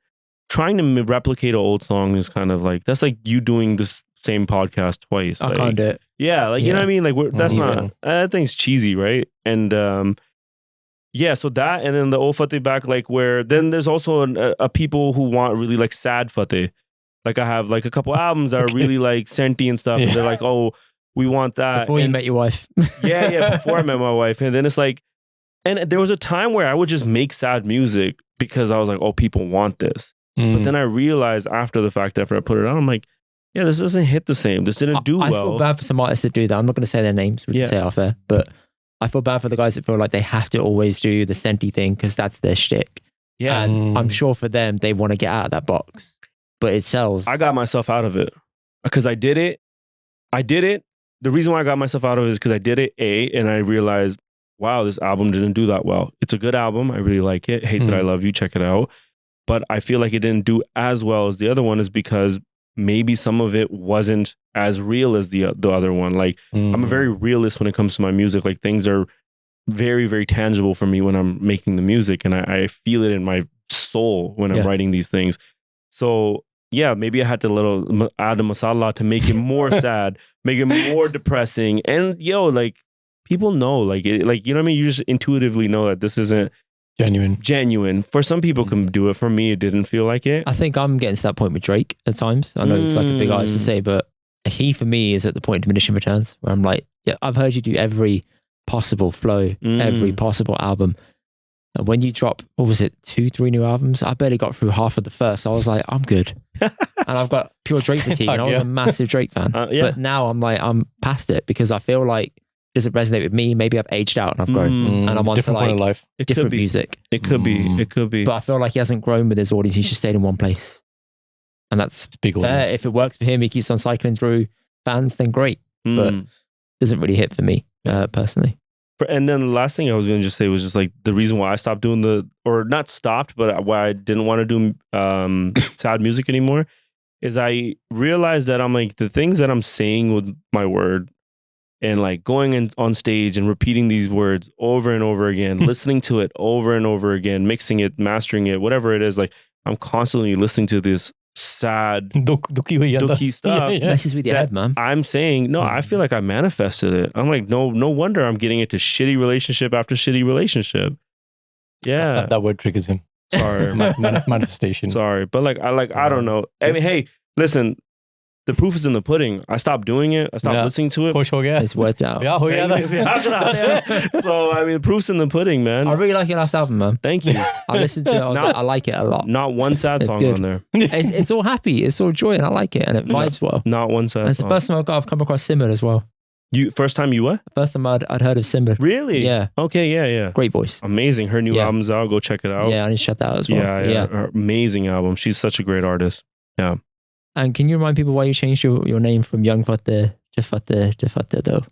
trying to replicate an old song is kind of like, that's like you doing this same podcast twice. I can't do it. Yeah, like, you know what I mean? Like, that's not, that thing's cheesy, right? And so that, and then the old Fateh back, like where, then there's also a people who want really like sad Fateh. Like I have like a couple albums that are really like senti and stuff, and they're like, oh, we want that. Before you met your wife. Before I met my wife. And then it's like, and there was a time where I would just make sad music because I was like, oh, people want this. But then I realized after the fact, after I put it on, I'm like, yeah, this doesn't hit the same. This didn't do well. I feel bad for some artists that do that. I'm not going to say their names. We can say it off air. But I feel bad for the guys that feel like they have to always do the senti thing because that's their shtick. Yeah. And I'm sure for them, they want to get out of that box. But it sells. I got myself out of it because I did it. The reason why I got myself out of it is because I did it, and I realized, wow, this album didn't do that well. It's a good album. I really like it. Hate That I Love You. Check it out. But I feel like it didn't do as well as the other one is because maybe some of it wasn't as real as the other one. Like I'm a very realist when it comes to my music. Like things are very, very tangible for me when I'm making the music, and I feel it in my soul when I'm writing these things. So yeah, maybe I had to add a masala to make it more sad, make it more depressing. And like people know, like you know what I mean? You just intuitively know that this isn't genuine. For some people can do it. For me, it didn't feel like it. I think I'm getting to that point with Drake at times. I know it's like a big artist to say, but he for me is at the point of diminishing returns where I'm like, yeah, I've heard you do every possible flow, every possible album. And when you drop, what was it, 2-3 new albums? I barely got through half of the first. So I was like, I'm good. And I've got pure Drake fatigue. And I was a massive Drake fan. But now I'm like, I'm past it because I feel like does it resonate with me? Maybe I've aged out and I've grown and I'm on to like life. Different music. It could be. But I feel like he hasn't grown with his audience. He's just stayed in one place. And that's big fair. Audience. If it works for him, he keeps on cycling through fans, then great. But it doesn't really hit for me personally. And then the last thing I was going to just say was just like the reason why I stopped doing or not stopped, but why I didn't want to do sad music anymore is I realized that I'm like the things that I'm saying with my word and like going on stage and repeating these words over and over again, listening to it over and over again, mixing it, mastering it, whatever it is, like I'm constantly listening to this sad, dookie stuff. Messes with your head, man. I'm saying, no, I feel like I manifested it. I'm like, no wonder I'm getting into shitty relationship after shitty relationship. Yeah. That word triggers him. Sorry. Manifestation. Sorry. But I don't know. I mean, hey, listen, the proof is in the pudding. I stopped doing it. I stopped listening to it. It's worked out. So, I mean, the proof's in the pudding, man. I really like your last album, man. Thank you. I listened to it. I like it a lot. Not one sad song on there. It's all happy. It's all joy, and I like it, and it vibes well. Not one sad song. It's the first time I've come across similar as well. You first time you what? First time I'd heard of Simba. Really? Yeah. Okay, yeah. Great voice. Amazing. Her new album's out. Go check it out. Yeah, I need to check that out as well. Yeah. Her amazing album. She's such a great artist. Yeah. And can you remind people why you changed your name from Young Fateh to Fateh though?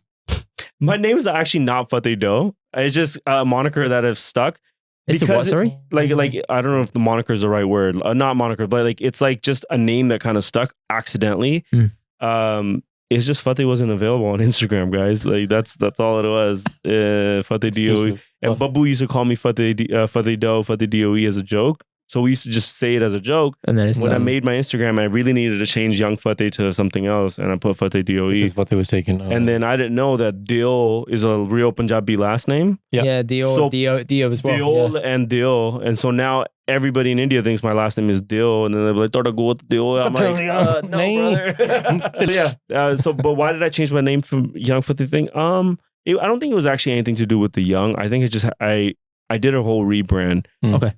My name is actually not Fateh Doe. It's just a moniker that have stuck. It's a what, sorry? Like I don't know if the moniker is the right word. Not moniker, but like it's like just a name that kind of stuck accidentally. It's just Fateh wasn't available on Instagram, guys. Like that's all it was. Fateh DOE. And Babu used to call me Fateh Doe, Fateh DOE as a joke. So we used to just say it as a joke. And then when I made my Instagram, I really needed to change Young Fateh to something else, and I put Fateh DOE. Because Fateh was taken. And then I didn't know that Dio is a real Punjabi last name. Yeah, Dio as well. Dio and Dio. And so now everybody in India thinks my last name is Dio, and then they're like, "Thoda go with Dio." I'm like, "No, brother." But why did I change my name from Young Fateh thing? I don't think it was actually anything to do with the young. I think it just I did a whole rebrand. Okay.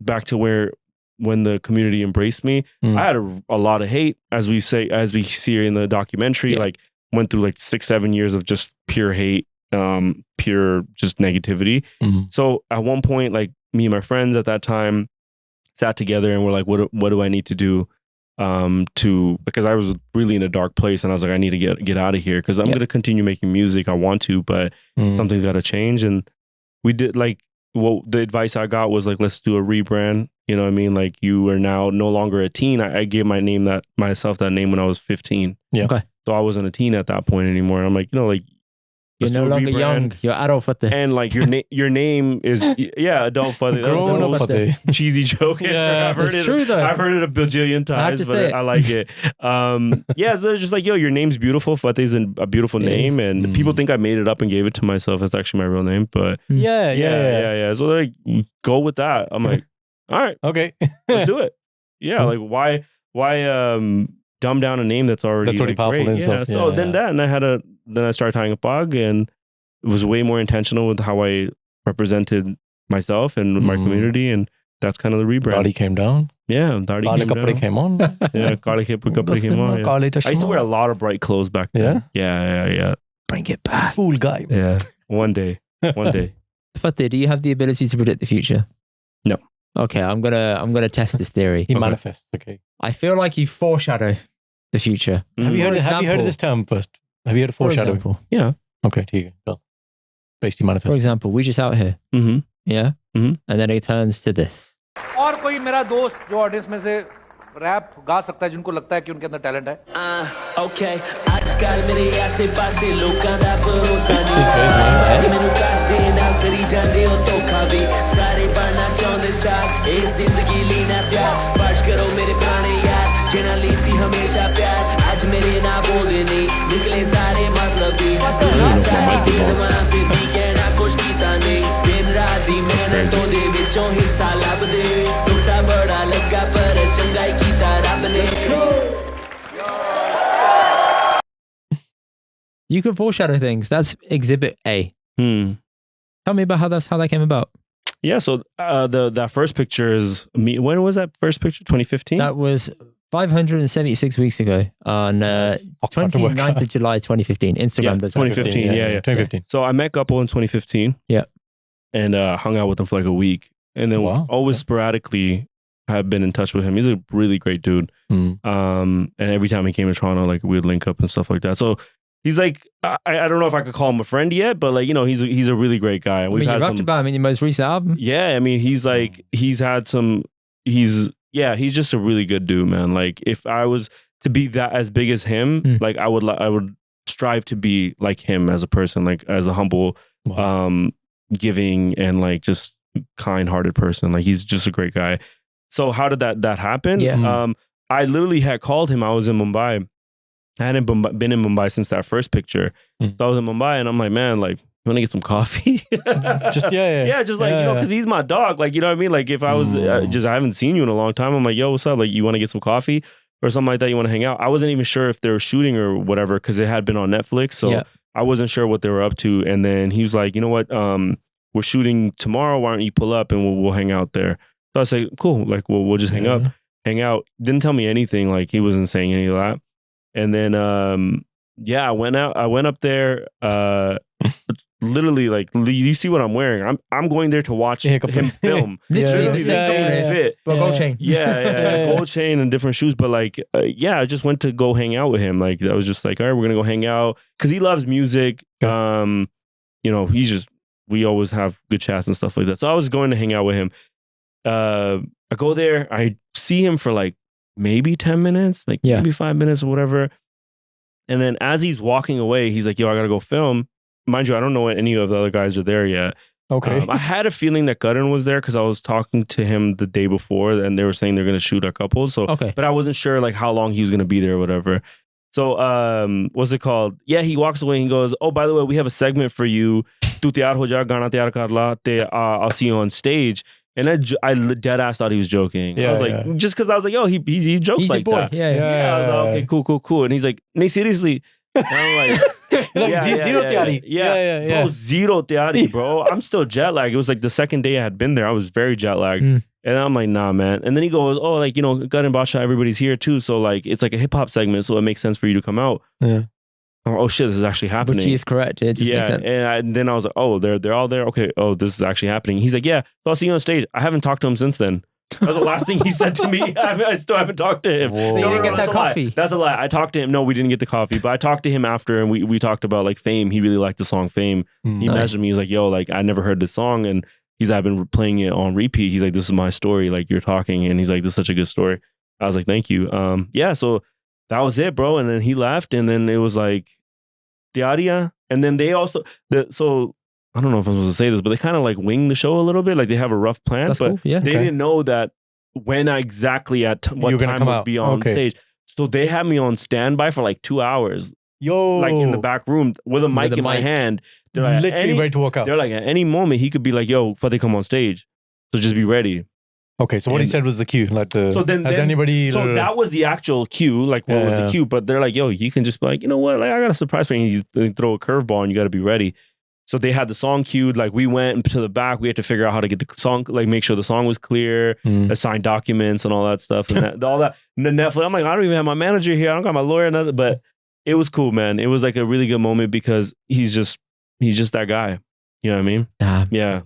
Back to when the community embraced me, I had a lot of hate, as we see in the documentary. Like went through like 6-7 years of just pure hate, pure just negativity. So at one point, like me and my friends at that time sat together and we're like, what do I need to do because I was really in a dark place, and I was like, I need to get out of here because I'm going to continue making music. I want to, but something's got to change. And we did the advice I got was like, let's do a rebrand. You know what I mean? Like, you are now no longer a teen. I gave myself that name when I was 15. Yeah. Okay. So I wasn't a teen at that point anymore. And I'm like, like, you're no longer young. You're adult Fateh. And like your name is adult Fateh. That was the most cheesy joke. I've heard it's true though. I've heard it a bajillion times, but I like it. So they're just like, your name's beautiful. Fateh's a beautiful name, and people think I made it up and gave it to myself. That's actually my real name, but yeah. So they're like, go with that. I'm like, all right, okay, let's do it. Yeah, like why dumb down a name that's already powerful great. So then I started tying a pagh, and it was way more intentional with how I represented myself and my community, and that's kind of the rebrand. Dadi came down. Yeah, Dadi came on. Yeah, Kale kapde came on. Yeah. I used to wear a lot of bright clothes back then. Yeah. Bring it back. Cool guy. Yeah, one day. Fateh, do you have the ability to predict the future? No. Okay, I'm gonna test this theory. He manifests. Okay. I feel like you foreshadow the future. Have you heard of this term first? Have you heard of foreshadowing? Yeah. Okay, ठीक है. Basically manifest. For example, we're just out here. Yeah. And then it turns to this. और कोई मेरा दोस्त जो audience में से rap गा सकता है, जिनको लगता है कि उनके अंदर टैलेंट है. Okay, आजकल मेरे आसे-पासे लोकां दा भरोसा नहीं. जे मैनू करदे ना करी जांदे हो धोखा भी. सारे बनना चाहुंदे स्टार, ए जिंदगी लीना प्यार. फर्ज करो मेरे पुराने यार, जिन्हां ली सी हमेशा प्यार. आज मेरे ना बोलदे नहीं, निकले सारे मतलबी. सारी दिलवां फिर भी कहना कुछ कीता नहीं. दिन रात दी मेहनत तो दे विचों हिस्सा लभदे. टुकड़ा बड़ा लगा पर चंगाई कीता रब ने. You can foreshadow things. That's exhibit A. Tell me about how that came about. Yeah, so that first picture is me. When was that first picture? 2015? That was 576 weeks ago on 29th of July 2015. Instagram does 2015. Yeah. 2015. So I met Kapil in 2015. Yeah. And hung out with him for like a week. And then always sporadically have been in touch with him. He's a really great dude. And every time he came to Toronto, like we'd link up and stuff like that. So he's like, I don't know if I could call him a friend yet, but like, he's a really great guy. You rapped about him in your most recent album. Yeah, I mean, he's just a really good dude, man. Like, if I was to be that as big as him, like I would strive to be like him as a person, like as a humble, giving and like just kind-hearted person. Like, he's just a great guy. So how did that happen? Yeah. I literally had called him. I was in Mumbai. I hadn't been in Mumbai since that first picture. So I was in Mumbai and I'm like, man, like, you want to get some coffee? Just because he's my dog. Like, you know what I mean? Like, if I was I haven't seen you in a long time. I'm like, yo, what's up? Like, you want to get some coffee or something like that? You want to hang out? I wasn't even sure if they were shooting or whatever because it had been on Netflix. So I wasn't sure what they were up to. And then he was like, you know what? We're shooting tomorrow. Why don't you pull up and we'll hang out there? So I was like, cool. Like, we'll just hang out. Didn't tell me anything. Like, he wasn't saying any of that. And then yeah, I went up there. Literally, like, you see what I'm wearing. I'm going there to watch him film. Literally the same fit. Gold chain. Yeah, gold chain and different shoes. But like, yeah, I just went to go hang out with him. Like, I was just like, all right, we're gonna go hang out because he loves music. You know, we always have good chats and stuff like that. So I was going to hang out with him. I go there. I see him for like maybe 10 minutes, like maybe 5 minutes or whatever. And then as he's walking away, he's like, yo, I gotta go film. Mind you, I don't know what any of the other guys are there yet. Okay. I had a feeling that Guttin was there because I was talking to him the day before and they were saying they're going to shoot a couple. So, but I wasn't sure like how long he was going to be there or whatever. So, what's it called? Yeah, he walks away and he goes, oh, by the way, we have a segment for you. Tu tayar ho ja, gana tayar kar la, I'll see you on stage. And I dead ass thought he was joking. I was like, just because I was like, yo, he jokes he's like that. Yeah. I was like, okay, cool. And he's like, no, seriously. And I'm like, zero tiari. Bro, zero tiari, bro. I'm still jet lagged. It was like the second day I had been there. I was very jet lagged. And I'm like, nah, man. And then he goes, oh, like, you know, Gut and Basha, everybody's here too. So like, it's like a hip hop segment. So it makes sense for you to come out. Yeah. Oh shit, this is actually happening. But she is correct. It just makes sense. And then I was like, oh, they're all there. Okay. Oh, this is actually happening. He's like, yeah. So I'll see you on stage. I haven't talked to him since then. That was the last thing he said to me. I still haven't talked to him. Whoa. So you didn't get that coffee? That's a lie. I talked to him. No, we didn't get the coffee, but I talked to him after and we talked about like Fame. He really liked the song Fame. He messaged me. He's like, yo, like I never heard this song. And I've been playing it on repeat. He's like, this is my story. Like you're talking. And he's like, this is such a good story. I was like, thank you. Yeah. So that was it, bro. And then he left. And then it was like, Diaria. And then they also, so I don't know if I'm supposed to say this, but they kind of like wing the show a little bit. Like they have a rough plan, That's but cool. Yeah. they didn't know that when exactly at what time I would be on stage. So they had me on standby for like 2 hours. Yo. Like in the back room with a mic in my hand. They're like, literally ready to walk out. They're like, at any moment, he could be like, yo, Fateh, come on stage. So just be ready. Okay, so what he said was the cue. Like so then that was the actual cue. Like what was the cue? But they're like, yo, you can just be like, you know what? Like I got a surprise for you. You throw a curveball and you got to be ready. So they had the song queued. Like we went to the back. We had to figure out how to get the song, like make sure the song was clear, assign documents and all that stuff. And all that. And then Netflix, I'm like, I don't even have my manager here. I don't got my lawyer. Nothing. But it was cool, man. It was like a really good moment because he's just that guy. You know what I mean? Yeah.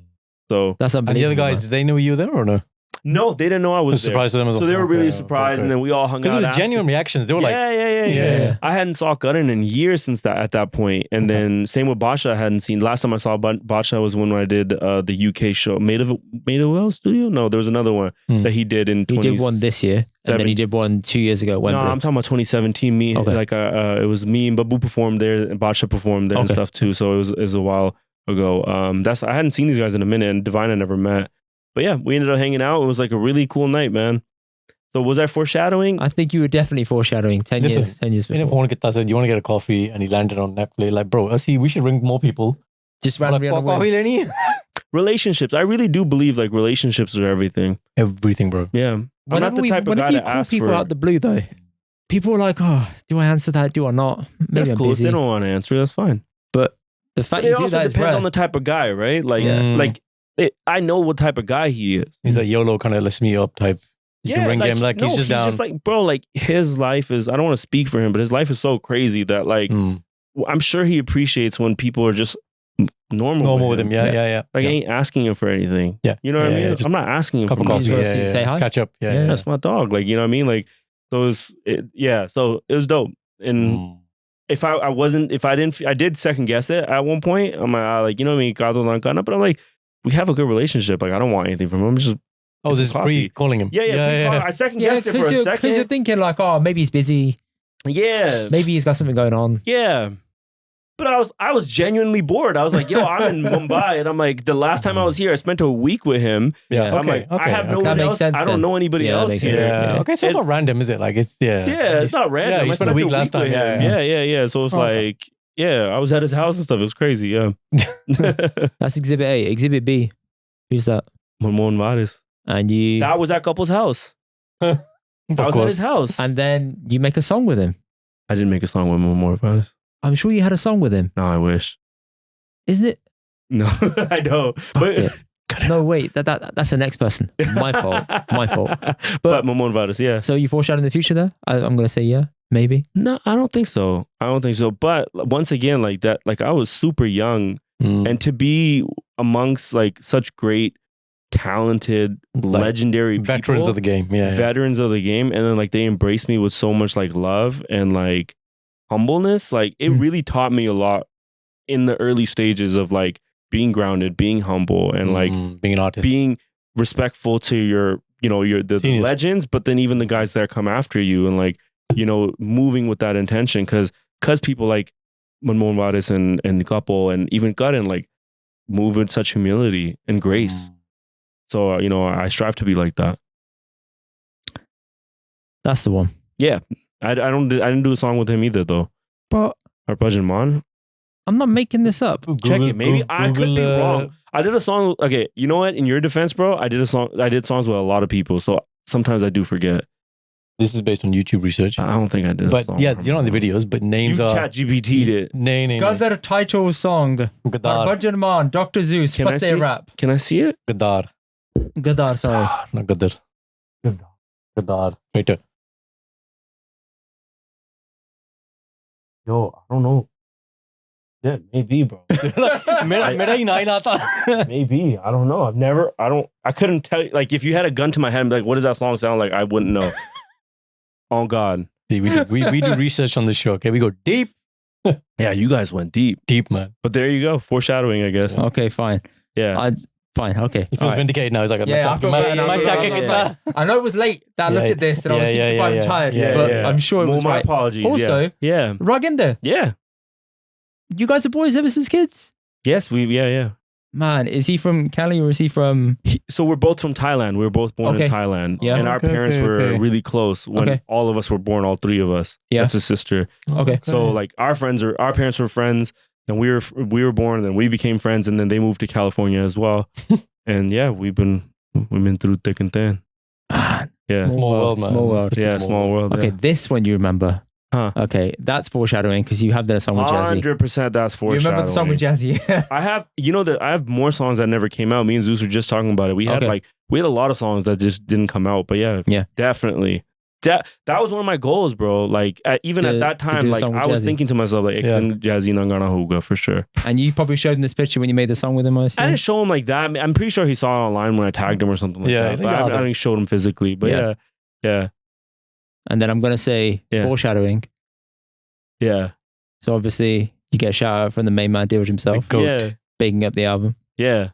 So that's unbelievable. And the other guys, did they know you were there or no? No, they didn't know I was surprised there. to them as well. So they were really surprised, and then we all hung out. Because it was genuine reactions. They were like, yeah. I hadn't saw Guttin in years since at that point. And then same with Basha, I hadn't seen. Last time I saw Basha was when I did the UK show, Made of Well Studio. No, there was another one that he did in. He did one this year, and then he did one 2 years ago. No, I'm talking about 2017. It was me and Babu performed there, and Basha performed there and stuff too. So it was a while ago. I hadn't seen these guys in a minute, and Divine I never met. But yeah, we ended up hanging out. It was like a really cool night, man. So was I foreshadowing? I think you were definitely foreshadowing. 10 years before. If said you want to get a coffee and he landed on Netflix, like, bro, we should bring more people. Just randomly on a whim. Relationships. I really do believe like relationships are everything. Everything, bro. Yeah. I'm not the type of guy to ask people out the blue though. People are like, oh, do I answer that? Do I not? Maybe that's cool. If they don't want to answer, that's fine. But the fact you do that also depends on the type of guy, right? Like, I know what type of guy he is. He's like YOLO kind of lets me up type. You can ring him like he's just down. He's just like, bro, like his life is, I don't want to speak for him, but his life is so crazy that like, I'm sure he appreciates when people are just normal with him. Yeah. Like I ain't asking him for anything. Yeah. You know what I mean? I'm not asking him for coffee. Say hi. Catch up. Yeah. That's my dog. Like, you know what I mean? Like so it was dope. And I did second guess it at one point. I'm like, you know what I mean? But I'm like, we have a good relationship. Like, I don't want anything from him. Just this is pre-calling him. Yeah. I second guessed it for a second. Because you're thinking like, oh, maybe he's busy. Yeah. Maybe he's got something going on. Yeah. But I was genuinely bored. I was like, yo, I'm in Mumbai. And I'm like, the last time I was here, I spent a week with him. Yeah. I'm like, I have no one else. I don't know anybody else here. Yeah. Okay, so it's not random, is it? Like, it's, Yeah, it's not random. Yeah, you spent a week last time. Yeah. So it's like, I was at his house and stuff. It was crazy. Yeah. That's Exhibit A. Exhibit B. Who's that? Mamon Varis. And you... That was that couple's house. I was at his house. And then you make a song with him. I didn't make a song with Mamon Varis. I'm sure you had a song with him. No, I wish. Isn't it? No, I know. But no, wait. That's the next person. My fault. But Mamon Varis, yeah. So you foreshadow in the future there? I'm going to say yeah. maybe. No, I don't think so. But once again, like that, like I was super young, and to be amongst like such great, talented, like, legendary veterans people, of the game, veterans of the game, and then like they embraced me with so much like love and like humbleness. Like it really taught me a lot in the early stages of like being grounded, being humble, and like being an artist, being respectful to your, you know, your the legends, but then even the guys that come after you, and like, you know, moving with that intention, because people like Manmohan Varis and Kapil and even Karan like move with such humility and grace. So you know, I strive to be like that. That's the one. Yeah, I didn't do a song with him either though. But Harbhajan Man, I'm not making this up. Check it. Maybe I could be wrong. I did a song. Okay, you know what? In your defense, bro, I did songs with a lot of people, so sometimes I do forget. This is based on YouTube research. I don't think I did. But yeah, you're not in the videos, but names are. Chat GPT'd it. Gadar title song. Harbhajan Man, Dr. Zeus, Fateh rap. Can I see it? Gadar, sorry. Not Gadar. Gadar. Right there. Yo, I don't know. Yeah, maybe, bro. Maybe. I don't know. I couldn't tell you. Like, if you had a gun to my head and be like, what does that song sound like? I wouldn't know. Oh, God. See, we do research on this show, okay? We go deep. Yeah, you guys went deep. Deep, man. But there you go. Foreshadowing, I guess. Okay, fine. Yeah. Fine, okay. He feels vindicated now. He's like, I know it was late that I looked at this and I was super tired, but I'm sure it was my right. apologies. Also, Raginder. Yeah. You guys are boys ever since kids? Yes, yeah. Man, is he from Cali or is he from... So we're both from Thailand. We were both born in Thailand. Yeah. And our parents were really close when all of us were born, all three of us. Yeah. That's a sister. Okay. So like our parents were friends, and we were born, and then we became friends, and then they moved to California as well. And yeah, we've been through thick and thin. Yeah. Small world, man. Small world. Yeah, small world. Okay, this one you remember. Huh. Okay, that's foreshadowing because you have that song with Jazzy. 100% that's foreshadowing. You remember the song with Jazzy? I have, you know, that I have more songs that never came out. Me and Zeus were just talking about it. We had a lot of songs that just didn't come out. But yeah, definitely. That was one of my goals, bro. Like even at that time, like I was thinking to myself, like, Jazzy Nangana Hoga for sure. And you probably showed him this picture when you made the song with him. I didn't show him like that. I'm pretty sure he saw it online when I tagged him or something like that. But I didn't show him physically. But yeah. And then I'm gonna say foreshadowing. Yeah. So obviously you get a shout out from the main man, Dilge himself. Yeah. Bigging up the album. Yeah.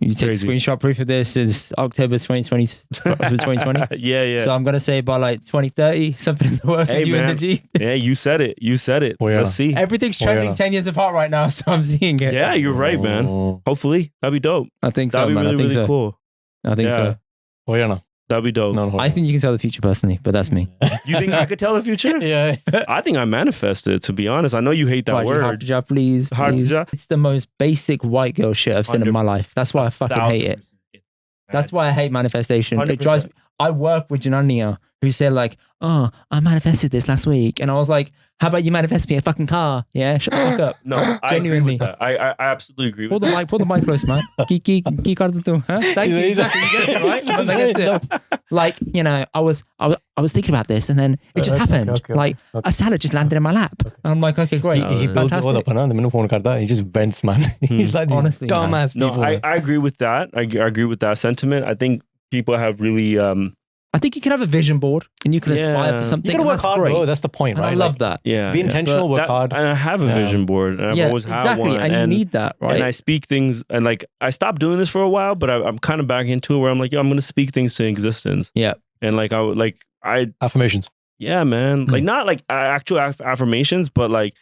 You take a screenshot proof of this is October 2020. Yeah. So I'm gonna say by like 2030, something in the works with you and the G. Yeah, you said it. Let's see. Everything's trending 10 years apart right now, so I'm seeing it. Yeah, you're right, man. Hopefully, that'd be dope. I think that'd so, be man. really cool. I think so. That'd be dope. I think you can tell the future personally, but that's me. You think I could tell the future? Yeah. I think I manifested, to be honest. I know you hate that word. Please. It's the most basic white girl shit I've seen in my life. That's why I fucking hate it. That's why I hate manifestation. 100%. It drives me. I work with Janania, who said like, oh, I manifested this last week. And I was like, how about you manifest me a fucking car? Yeah, shut the fuck up. No, genuinely. I absolutely agree with that. Pull the mic close, man. Thank you. Exactly. You get it, right? Like, you know, I was thinking about this and then it just happened. A salad just landed in my lap. And I'm like, okay, great. He builds it all up, and he just vents, man. He's like, honestly, dumbass people. No, I agree with that. I agree with that sentiment. I think people have really I think you can have a vision board and you can aspire for something. You gotta work hard, bro. That's the point, right? I love that. Yeah. Be intentional, work hard. And I have a vision board, and I've always had one. And you need that, right? And I speak things, and like I stopped doing this for a while, but I'm kind of back into it where I'm like, yo, I'm gonna speak things to existence. Yeah. And like I affirmations. Yeah, man. Like not like actual affirmations, but like,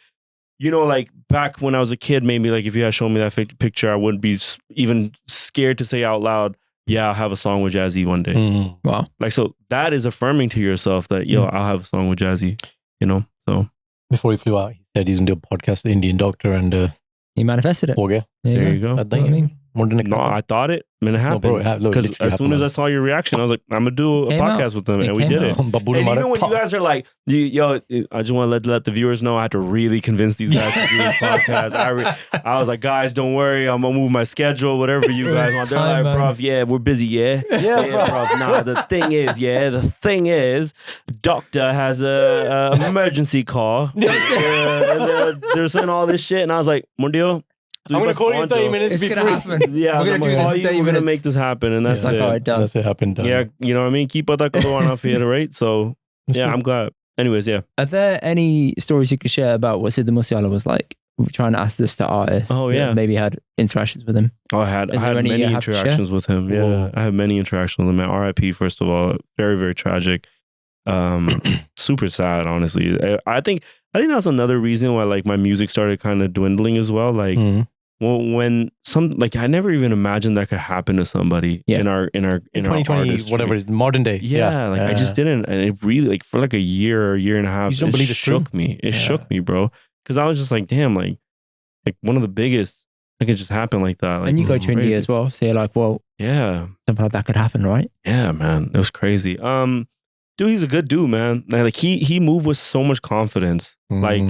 you know, like back when I was a kid, maybe like if you had shown me that picture, I wouldn't be even scared to say out loud, yeah, I'll have a song with Jazzy one day. Wow. Like, so that is affirming to yourself that, yo, I'll have a song with Jazzy, you know? So before he flew out, he said he's going to do a podcast with the Indian doctor and he manifested it. Okay. There you go. I mean, No, I thought it. I mean, it happened. Because as soon as I saw your reaction, I was like, I'm gonna do a podcast with them, and we did it. And even when you guys are like, yo, I just want to let the viewers know I had to really convince these guys to do this podcast. I was like, guys, don't worry, I'm gonna move my schedule, whatever you guys want. They're like, bro, yeah, we're busy, yeah, bro. Nah, the thing is, doctor has a emergency call. They're saying all this shit, and I was like, Mundio, I'm gonna call you 30 minutes before. Yeah, I'm gonna call you. We're gonna make this happen, and that's it. That's it. Happened. Yeah, you know what I mean. Keep that going off here, right? So yeah, I'm glad. Anyways, yeah. Are there any stories you could share about what Sidhu Moosewala was like? Trying to ask this to artists. Oh yeah, maybe had interactions with him. Oh, I had many interactions with him. Yeah, whoa. I had many interactions with him. R.I.P. First of all, very very tragic. Super sad, honestly. I think that's another reason why like my music started kind of dwindling as well. Like. When some like I never even imagined that could happen to somebody in our 2020 whatever modern day. I just didn't, and it really like for like a year and a half. You don't believe it shook me. It shook me, bro. Because I was just like, damn, like one of the biggest. Like it just happened like that. Like, and you go to Indy as well, so you're like, well, yeah, something like that could happen, right? Yeah, man, it was crazy. Dude, he's a good dude, man. Like he moved with so much confidence, like.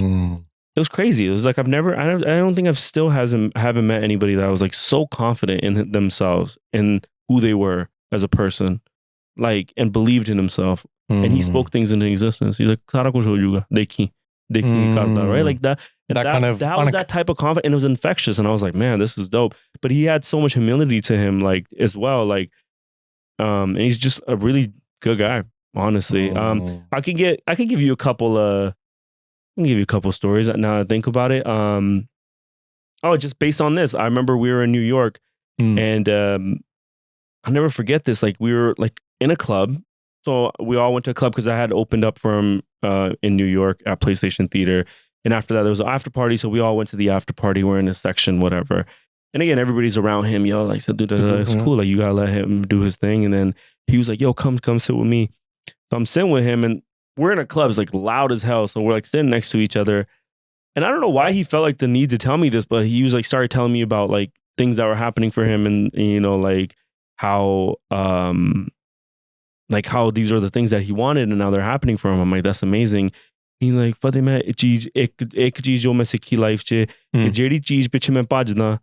It was crazy. It was like I don't think haven't met anybody that was like so confident in themselves and who they were as a person, like, and believed in himself. And he spoke things into existence. He's like, "Sara kuch ho jaayega, dekhi karta," right? Like that was that type of confidence, and it was infectious. And I was like, man, this is dope. But he had so much humility to him, like as well, like, and he's just a really good guy, honestly. I could give you a couple. I can give you a couple stories now I think about it. Just based on this, I remember we were in New York, and I'll never forget this. Like we were like in a club, so we all went to a club because I had opened up for him in New York at PlayStation Theater, and after that there was an after party, so we all went to the after party. We're in a section, whatever. And again, everybody's around him, yo, like said, dude, it's cool. Like you gotta let him do his thing. And then he was like, yo, come sit with me. So I'm sitting with him, and we're in a club, it's like loud as hell. So we're like sitting next to each other. And I don't know why he felt like the need to tell me this, but he was like started telling me about like things that were happening for him, and you know, like how these are the things that he wanted and now they're happening for him. I'm like, that's amazing. He's like, Fateh, मैं एक चीज जो मैं सीखी life च ਜਿਹੜੀ ਚੀਜ਼ ਪਿੱਛੇ ਮੈਂ ਭੱਜਦਾ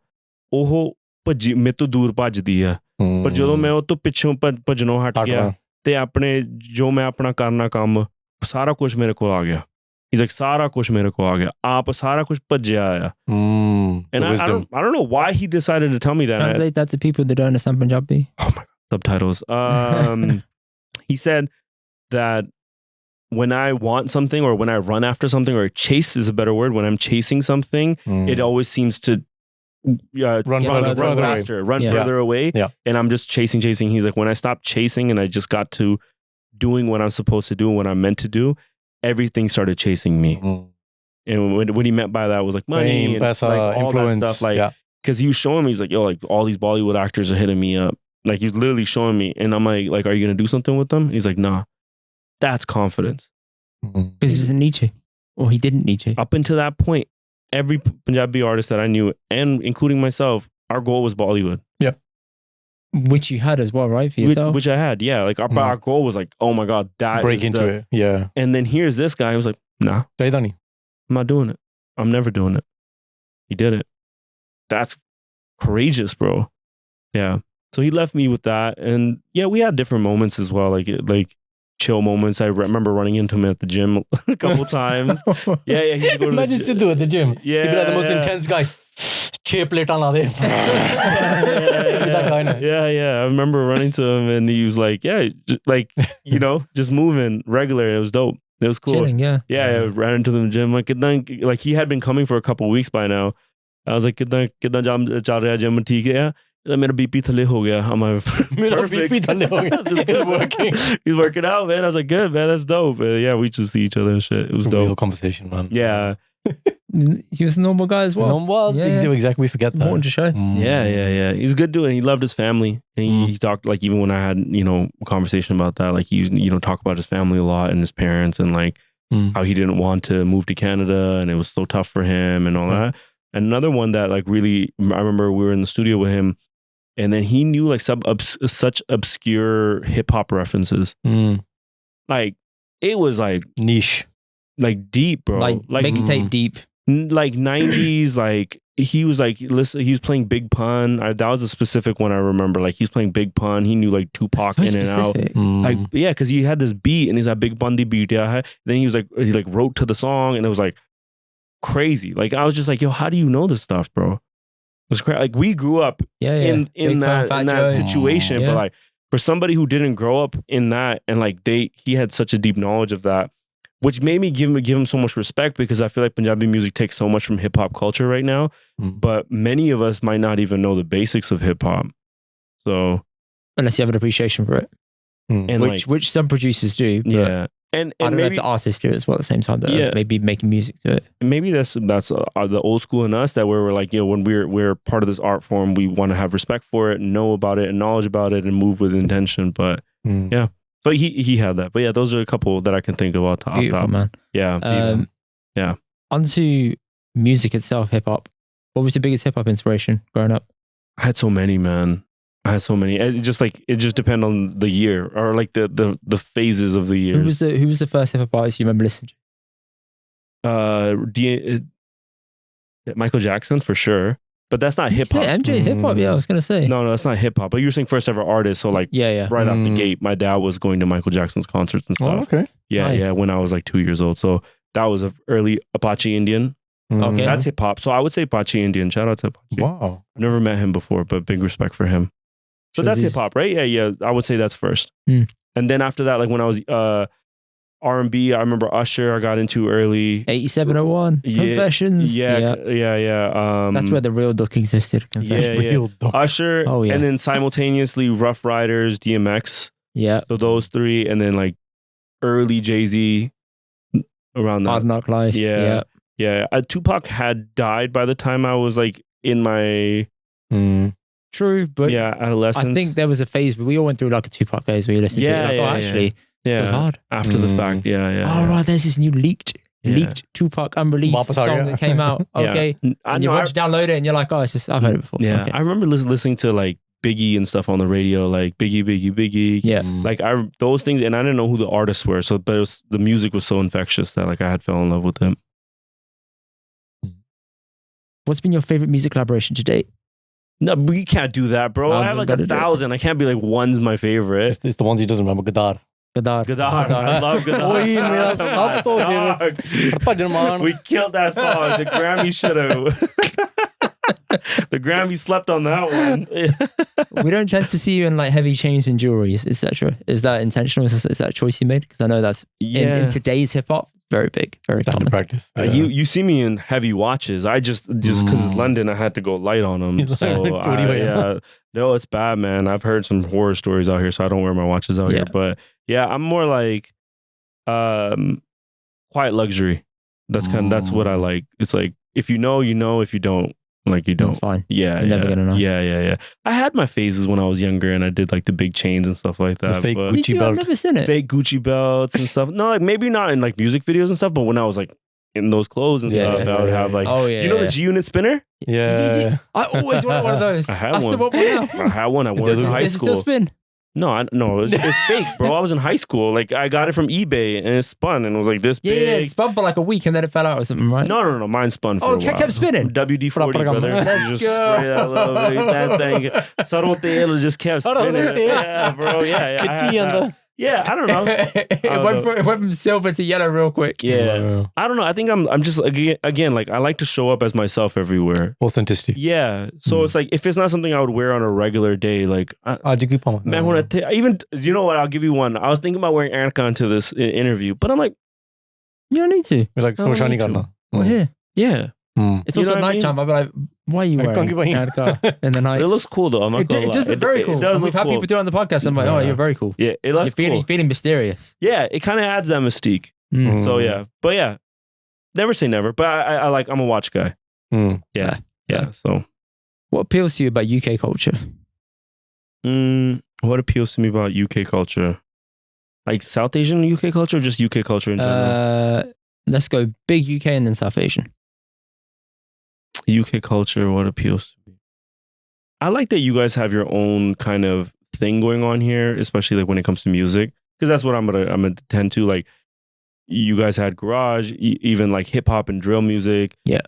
ਉਹ ਮੇਰੇ ਤੋਂ ਦੂਰ ਭੱਜਦੀ ਆ ਪਰ ਜਦੋਂ ਮੈਂ ਉਹ ਤੋਂ ਪਿੱਛੋਂ ਭੱਜਣੋਂ ਹਟ ਗਿਆ ਤੇ ਆਪਣੇ ਜੋ ਮੈਂ ਆਪਣਾ ਕਰਨਾ ਕੰਮ ਸਾਰਾ ਕੁਝ ਮੇਰੇ ਕੋਲ ਆ ਗਿਆ. He's like, ਸਾਰਾ ਕੁਝ ਮੇਰੇ ਕੋਲ ਆ ਗਿਆ. ਆਪ ਸਾਰਾ ਕੁਝ ਭੱਜਿਆ ਆ. And I don't know why he decided to tell me that. Translate that to people that don't understand Punjabi. Oh my God. Subtitles. He said that when I want something or when I run after something, or chase is a better word, when I'm chasing something, it always seems to run faster, run further away. Yeah. And I'm just chasing. He's like, when I stopped chasing and I just got to doing what I'm supposed to do and what I'm meant to do, everything started chasing me. And what he meant by that was like money, fame, and like all influence, that stuff. Like, because he was showing me, he's like, yo, like all these Bollywood actors are hitting me up. Like he's literally showing me, and I'm like, are you gonna do something with them? And he's like, nah. That's confidence. Because he doesn't need to, or he didn't need to. Up until that point, every Punjabi artist that I knew, and including myself, our goal was Bollywood. Yeah. Which you had as well, right? For yourself? Which I had, yeah. Like our goal was like, oh my God, that break into it. Yeah. And then here's this guy who was like, nah, I'm not doing it. I'm never doing it. He did it. That's courageous, bro. Yeah. So he left me with that. And yeah, we had different moments as well. Like chill moments. I remember running into him at the gym a couple times. Yeah. He'd go to Imagine Sidhu at the gym. Yeah. He'd be like the most intense guy. 6 plates on that guy. Yeah. I remember running to him and he was like, yeah, like, you know, just moving regular. It was dope. It was cool. Chilling, yeah. Yeah, I ran into the gym. Like he had been coming for a couple of weeks by now. I was like, "Kitna jam chal raha gym theek hai?" मेरा BP थले हो गया. I'm like, It's working. He's working out, man. I was like, good, man. That's dope. And yeah, we just see each other and shit. It was dope. Real conversation, man. Yeah. He was a normal guy as well. Normal. Exactly. We forget that. Important to show. Yeah. He's a good dude, and he loved his family. And he talked, like, even when I had, you know, a conversation about that, like, he, you know, talk about his family a lot and his parents, and like how he didn't want to move to Canada, and it was so tough for him and all that. And another one that like really, I remember we were in the studio with him. and then he knew like such obscure hip hop references. Like it was like niche, like deep, bro. Like mixtape deep. Like 90s, like he was like, listen, he was playing Big Pun. That was a specific one I remember. Like he's playing Big Pun. He knew like Tupac So in and out. specific. Like yeah, because he had this beat and he's like Big Pun the beat. Yeah. Then he like wrote to the song and it was like crazy. Like I was just like, yo, how do you know this stuff, bro? It was crazy. Like we grew up in that situation, but like for somebody who didn't grow up in that and like he had such a deep knowledge of that, which made me give him so much respect, because I feel like Punjabi music takes so much from hip hop culture right now, but many of us might not even know the basics of hip hop. So unless you have an appreciation for it, and which some producers do, but and I don't know if the artists do it as well at the same time. That maybe making music to it. Maybe that's the old school in us, that we're like, you know, when we're part of this art form, we want to have respect for it and know about it and knowledge about it and move with intention. But yeah. But he had that. But yeah, those are a couple that I can think of off top. Beautiful, man. Yeah. Yeah. Onto music itself, hip hop. What was your biggest hip hop inspiration growing up? I had so many, man. It just depends on the year, or like the phases of the year. Who was the first hip hop artist you remember listening to? Michael Jackson for sure. But that's not hip hop. MJ's hip hop, yeah, I was gonna say. No, that's not hip hop. But you're saying first ever artist, so like right out the gate, my dad was going to Michael Jackson's concerts and stuff. Oh, okay. Yeah, Nice. yeah, when I was like 2 years old. So that was an early Apache Indian. Okay. That's hip hop. So I would say Apache Indian. Shout out to Apache. Wow. I've never met him before, but big respect for him. So that's hip hop, right? Yeah. I would say that's first. And then after that, like when I was R&B, I remember Usher I got into early. 8701, Confessions. Yeah. That's where the real duck existed. Confessions. Real duck. Usher, and then simultaneously Rough Riders, DMX. Yeah. So those three, and then like early Jay-Z around that. Hard Knock Life. Yeah. Tupac had died by the time I was like in my True, but adolescence. I think there was a phase, but we all went through like a Tupac phase where you listened to it. Like, actually, it was hard. After the fact, right, there's this new leaked Tupac unreleased song that came out. Okay. And you watch download it and you're like, oh, it's just, I've heard it before. Yeah. Okay. I remember listening to like Biggie and stuff on the radio, like Biggie. Yeah. Like those things, and I didn't know who the artists were, so but the music was so infectious that like I had fell in love with him. What's been your favorite music collaboration to date? No, we can't do that, bro. I have like 1,000. I can't be like one's my favorite. It's the ones he doesn't remember. Gadar. I love Gadar. We killed that song. The Grammy should have. The Grammy slept on that one. We don't tend to see you in like heavy chains and jewelry, etc. Is that intentional? Is that a choice you made? Because I know that's in today's hip hop, very big, very common practice. You see me in heavy watches. I just because it's London, I had to go light on them. So no, it's bad, man. I've heard some horror stories out here, so I don't wear my watches out here. But yeah, I'm more like quiet luxury. That's what I like. It's like if you know, you know. If you don't, like you don't. That's fine. Yeah, you're never gonna know. Yeah. I had my phases when I was younger, and I did like the big chains and stuff like that. The fake Gucci belt. I've never seen it. Fake Gucci belts and stuff. No, like maybe not in like music videos and stuff, but when I was like in those clothes and stuff, I would have like, the G Unit spinner. Yeah. I always wanted one of those. I still want one now. I had one. I wore it in high school. Does it still spin? No, it's fake, bro. I was in high school. Like I got it from eBay and it spun and it was like this big. Yeah, it spun for like a week and then it fell out or something, right? No. Mine spun for a while. Oh, it kept spinning. WD-40, brother. You just spray that little that thing. Sarotelo just kept spinning. Yeah, bro. Yeah, I don't know. It went from silver to yellow real quick. Yeah. I don't know. I think I'm just again like I like to show up as myself everywhere. Authenticity. Yeah. So it's like if it's not something I would wear on a regular day, like man, when even you know what? I'll give you one. I was thinking about wearing Anka to this interview, but I'm like, you don't need to. You're like Roshani karna. We're here. Yeah. It's also nighttime. I'll be like, why are you wearing Anka in the night? It looks cool though. I'm not gonna lie. It does look very cool. We've had people do it on the podcast. I'm like, oh, you're very cool. Yeah, it looks cool. You're feeling mysterious. Yeah, it kind of adds that mystique. So yeah, but yeah, never say never. But I'm a watch guy. Yeah. So, what appeals to you about UK culture? What appeals to me about UK culture? Like South Asian UK culture, or just UK culture in general? Let's go big UK and then South Asian. UK culture, what appeals to me? I like that you guys have your own kind of thing going on here, especially like when it comes to music, because that's what I'm gonna tend to like. You guys had garage, even like hip hop and drill music. Yeah.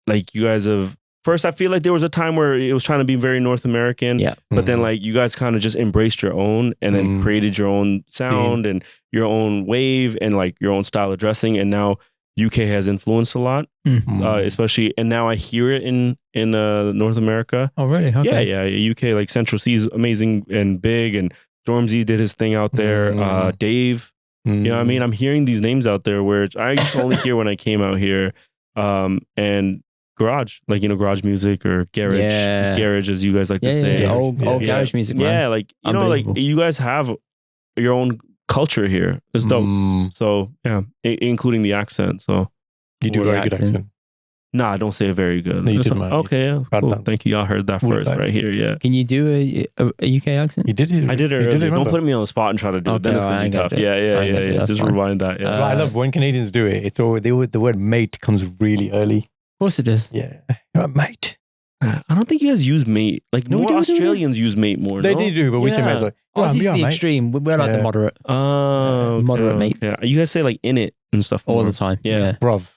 Like you guys have. First, I feel like there was a time where it was trying to be very North American. Yeah. But then like you guys kind of just embraced your own and then created your own sound and your own wave and like your own style of dressing. And now UK has influenced a lot, especially. And now I hear it in North America. Oh, really? Okay. Yeah. UK, like Central C is amazing and big. And Stormzy did his thing out there. Dave, you know what I mean? I'm hearing these names out there where I used to only hear when I came out here. And garage, like, you know, garage music or garage as you guys like to say. Old garage music, man. Yeah, like, you know, like you guys have your own culture here. It's dope. So yeah, including the accent. So you do a very good accent. Nah, don't say it very good. No, you did, man. Okay, yeah, cool. Thank you. Y'all heard that first right here. Yeah. Can you do a UK accent? You did it. I did it earlier. Don't put me on the spot and try to do it. Then it's gonna be tough. Yeah. Just rewind that. Yeah. I love when Canadians do it. It's always the word mate comes really early. Of course it is. Yeah, you're a mate. I don't think you guys use mate. Like more Australians use mate more. They do, but we say mate. Like, Aussie's the extreme. We're like the moderate. Moderate mates. Yeah, you guys say like in it and stuff all the time. Yeah, bruv.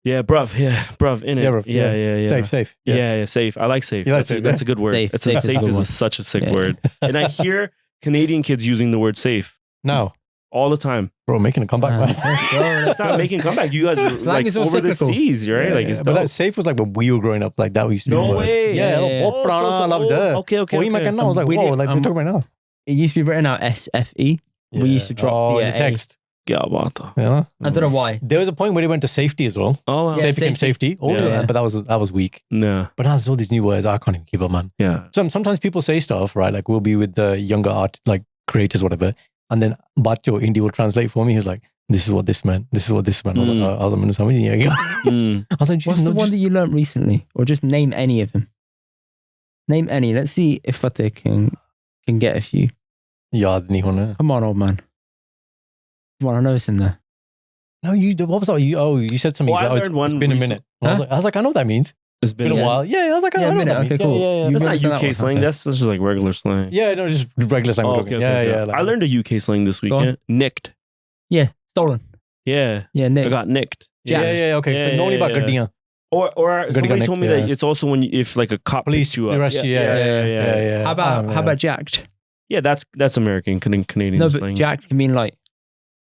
Yeah, bruv. Yeah, bruv. In it. Yeah, bruv. Yeah. Safe. Yeah, safe. I like safe. That's a good word. Safe is such a sick word. And I hear Canadian kids using the word safe now all the time. Bro, making a comeback, man. It's not making a comeback. You guys are like over the seas, right? Like, it's but that safe was like when we were growing up. Like that used to be. No way. Yeah. Okay. I was like, whoa, like they're talking right now. It used to be written out SFE. We used to drop the text. Yeah. I don't know why. There was a point where it went to safety as well. Oh, wow. Safe became safety. But that was weak. Yeah. But now there's all these new words. I can't even keep up, man. Yeah. Sometimes people say stuff, right? Like we'll be with the younger art, like creators, whatever. And then Bacho, Indy will translate for me. He was like, this is what this meant. This is what this meant. I was like, I was like, I was like, what's the one that you learned recently? Or just name any of them. Name any. Let's see if Fateh can get a few. Come on, old man. Come on, I know it's in there. No, what was that? You said something. It's been a minute. I was like, I know what that means. It's been a while. Yeah, I was like, I know what that means. Okay, cool. That's not UK slang. That's just like regular slang. Yeah, no, just regular slang. Okay. I learned a UK slang this weekend. Nicked. Yeah, stolen. Yeah, nicked. I got nicked. Yeah, okay. So normally about gaddiyan. Or somebody told me that it's also when if like a cop police you up. arrest you. Yeah. How about jacked? Yeah, that's American Canadian no, slang. But jacked can mean like.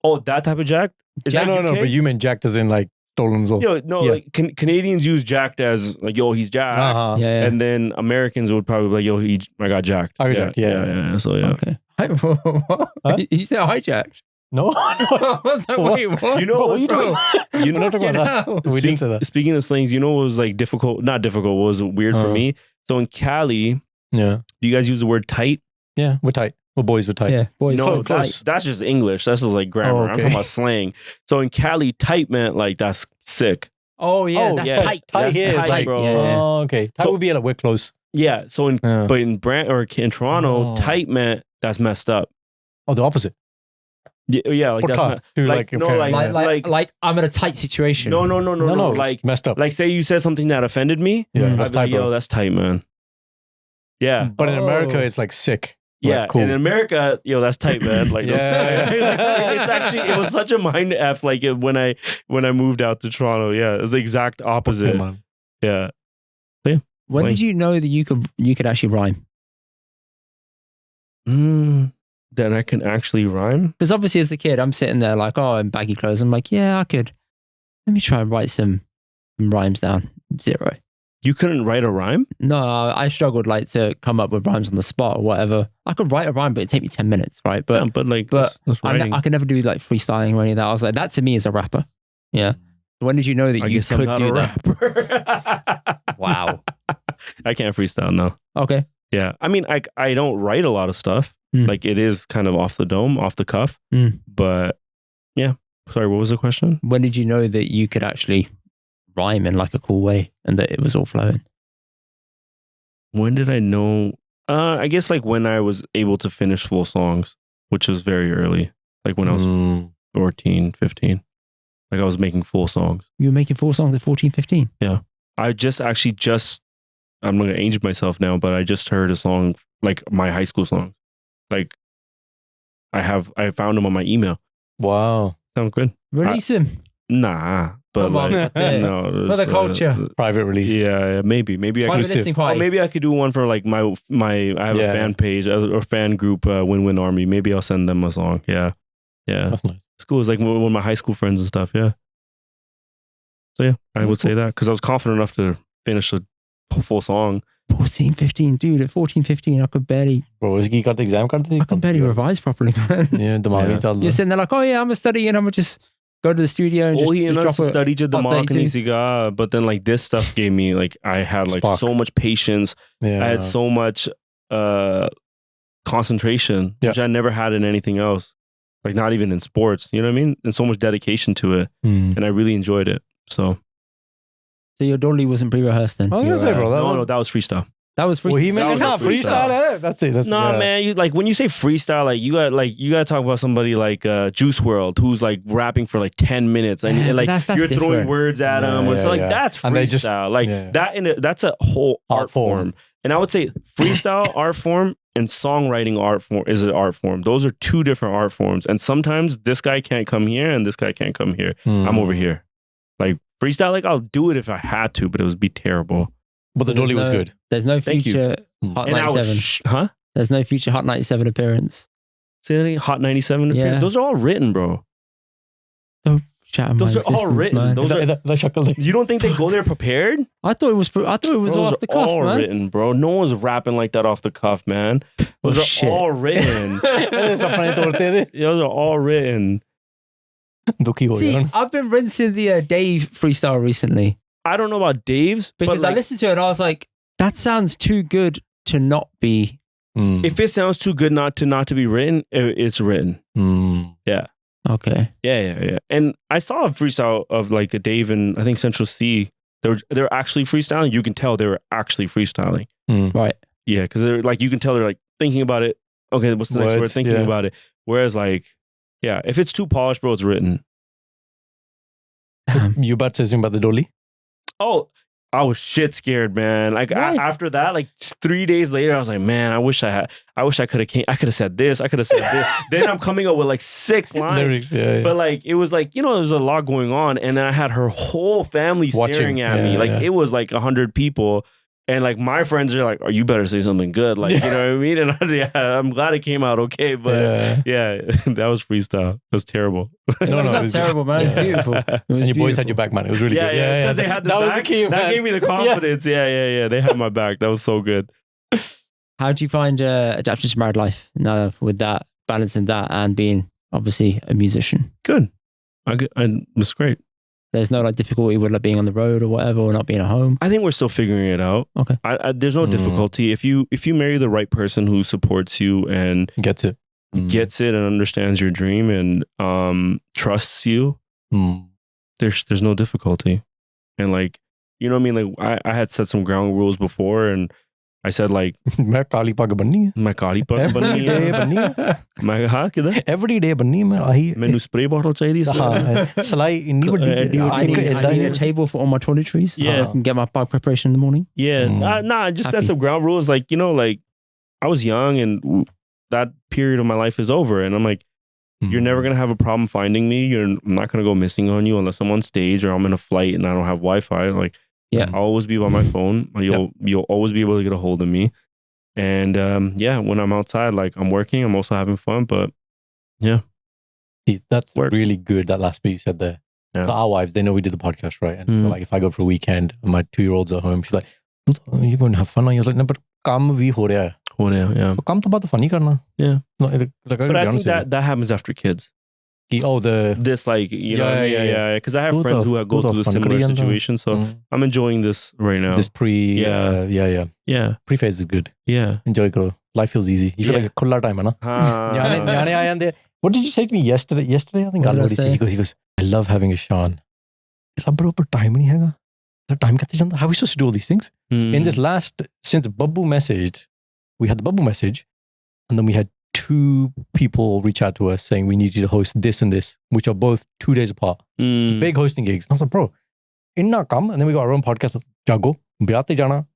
Oh, that type of jacked? Is that UK? No, but you meant jacked as in like stolen as well. Like Canadians use jacked as like, yo, he's jacked. And then Americans would probably be like, yo, I got jacked. I got jacked. Yeah. So yeah. Okay. What? Huh? You said hijacked? No. I was like, wait, what? You know what you doing? You know talking about that. We didn't say that. Speaking of slangs, you know what was like not difficult, what was weird for me? So in Cali, do you guys use the word tight? Yeah, we're tight. We're boys, we're tight. Yeah, boys. No, that's just English. That's just like grammar. I'm talking about slang. So in Cali, tight meant like that's sick. Oh yeah, that's tight. Tight here, tight, bro. Yeah. Oh, okay. Tight would be like we're close. Yeah. So in Toronto, tight meant that's messed up. Oh, the opposite. Yeah, like that's like I'm in a tight situation. No. Like messed up. Like say you said something that offended me. Yeah, that's tight, bro. Yo, that's tight, man. Yeah. But in America, it's like sick. Yeah, like, cool. And in America, yo, that's tight, man. Like, it's actually, it was such a mind f. Like when I moved out to Toronto, yeah, it was the exact opposite. Okay, yeah. When did you know that you could actually rhyme? That I can actually rhyme? Because obviously, as a kid, I'm sitting there like, oh, in baggy clothes. I'm like, yeah, I could. Let me try and write some rhymes down. 0. You couldn't write a rhyme? No, I struggled like to come up with rhymes on the spot or whatever. I could write a rhyme, but it'd take me 10 minutes, right? But I could never do like freestyling or any of that. I was like, that to me is a rapper. Yeah. When did you know that you could do that? Wow. I can't freestyle, no. Okay. Yeah. I mean, I don't write a lot of stuff. Like it is kind of off the cuff. But yeah. Sorry, what was the question? When did you know that you could actually rhyme in like a cool way and that it was all flowing? When did I know? I guess like when I was able to finish full songs, which was very early. Like when I was 14, 15. Like I was making full songs. You were making full songs at 14, 15? Yeah. I just I'm not gonna age myself now, but I just heard a song like my high school song. Like I found them on my email. Wow. Sounds good. Release him. Nah, but Come on, like no, for the culture. Private release. Yeah, maybe I could. Oh, maybe I could do one for like my. I have a fan page or fan group, Win-Win Army. Maybe I'll send them a song. Yeah. That's nice. It's cool. It's like one of my high school friends and stuff. Yeah. So yeah, I would say that because I was confident enough to finish a full song. 14, 15, dude. At 14, 15, I could barely. Bro, is he got the exam card? I can barely revise properly, man. Yeah, You're sitting there like, oh yeah, I'm a study and I'm gonna just go to the studio and just study but then like this stuff gave me like I had like so much patience. I had so much concentration, which I never had in anything else. Like not even in sports, you know what I mean? And so much dedication to it, and I really enjoyed it. So your dolly wasn't pre-rehearsed then? I was gonna say, bro. No, that was freestyle. That was freestyle. Well, he meant freestyle. That's it. Man. You like when you say freestyle, like you got to talk about somebody like Juice WRLD, who's like rapping for like 10 minutes, and like that's you're different. Throwing words at him. So like that's freestyle. That's a whole art form. And I would say freestyle art form and songwriting art form is an art form. Those are two different art forms. And sometimes this guy can't come here and this guy can't come here. I'm over here. Like freestyle, like I'll do it if I had to, but it would be terrible. But the dolly was good. There's no future Hot 97. There's no future Hot 97 appearance. Say that again? Hot 97 appearance? Yeah. Those are all written, bro. Those are all written. Man. You don't think they go there prepared? I thought it was off the cuff, all man. Written, bro. No one's rapping like that off the cuff, man. Those are all written. Those are all written. See, I've been rinsing the Dave freestyle recently. I don't know about Dave's, because I listened to it and I was like, that sounds too good to not be. If it sounds too good not to be written, it's written. Yeah. Okay. Yeah. And I saw a freestyle of like a Dave and I think Central C. They're actually freestyling. You can tell they were actually freestyling. Right. Yeah, because they're like, you can tell they're like thinking about it. Okay, what's the next word? Thinking about it. Whereas like, yeah, if it's too polished, bro, it's written. You about to say about the dolly? Oh, I was shit scared, man. Like after that, like 3 days later, I was like, man, I wish I could have said this. I could have said this. Then I'm coming up with like sick lines. Lyrics, But like, it was like, you know, there's a lot going on. And then I had her whole family staring at me. Like it was like 100 people. And like my friends are like, oh, you better say something good. Like, you know what I mean? And I'm glad it came out okay. But yeah that was freestyle. It was terrible. It was terrible, man. It was beautiful. And your boys had your back, man. It was really good. Yeah. Because they had that was the key, that gave me the confidence. Yeah. They had my back. That was so good. How do you find adapting to married life now with that, balancing that and being obviously a musician? Good. It was great. There's no like difficulty with like being on the road or whatever, or not being at home. I think we're still figuring it out. Okay. There's no difficulty if you marry the right person who supports you and gets it and understands your dream and trusts you. There's no difficulty, and like, you know what I mean. Like I had set some ground rules before, and I said like, मैं काली पग बननी है. मैं काली पग बननी है. बननी है. मैं हाँ किधर? Every day बननी है. मैं आही. मैंनु spray bottle चाहिए. हाँ. salai Indy बड़ी. I need a table for all my toiletries. Yeah. I can get my bug preparation in the morning. Yeah. Nah. Just set some ground rules. Like, you know, like I was young and that period of my life is over, and I'm like, you're never gonna have a problem finding me. I'm not gonna go missing on you unless I'm on stage or I'm in a flight and I don't have Wi-Fi. Like. Yeah, I'll always be by my phone. You'll always be able to get a hold of me. And when I'm outside, like I'm working, I'm also having fun. But yeah, that's really good. That last bit you said there. Yeah. Our wives, they know we did the podcast, right? And so, like, if I go for a weekend, and my 2-year-old's at home, she's like, "You're going to have fun." I was like, "No, but काम भी हो रहा है." Yeah. काम तो बात funny करना. Yeah. But I think that happens after kids. This like, you know, yeah. Because I have friends who go through the similar situation, so I'm enjoying this right now. This pre-phase is good. Yeah, enjoy karo. Life feels easy. You feel like a khulla time, है ना? Nyane aaye ande. What did you say to me yesterday? Yesterday, I think he goes, I love having a Sean. He's like, bro, but time nahi हैगा. The time katte janda. How are we supposed to do all these things? In this since Babbu messaged, we had the Babbu message, and then we had 2 people reach out to us saying we need you to host this and this, which are both 2 days apart. Big hosting gigs. And I was like, bro, inna kam. And then we got our own podcast of Jago, Byate Jana.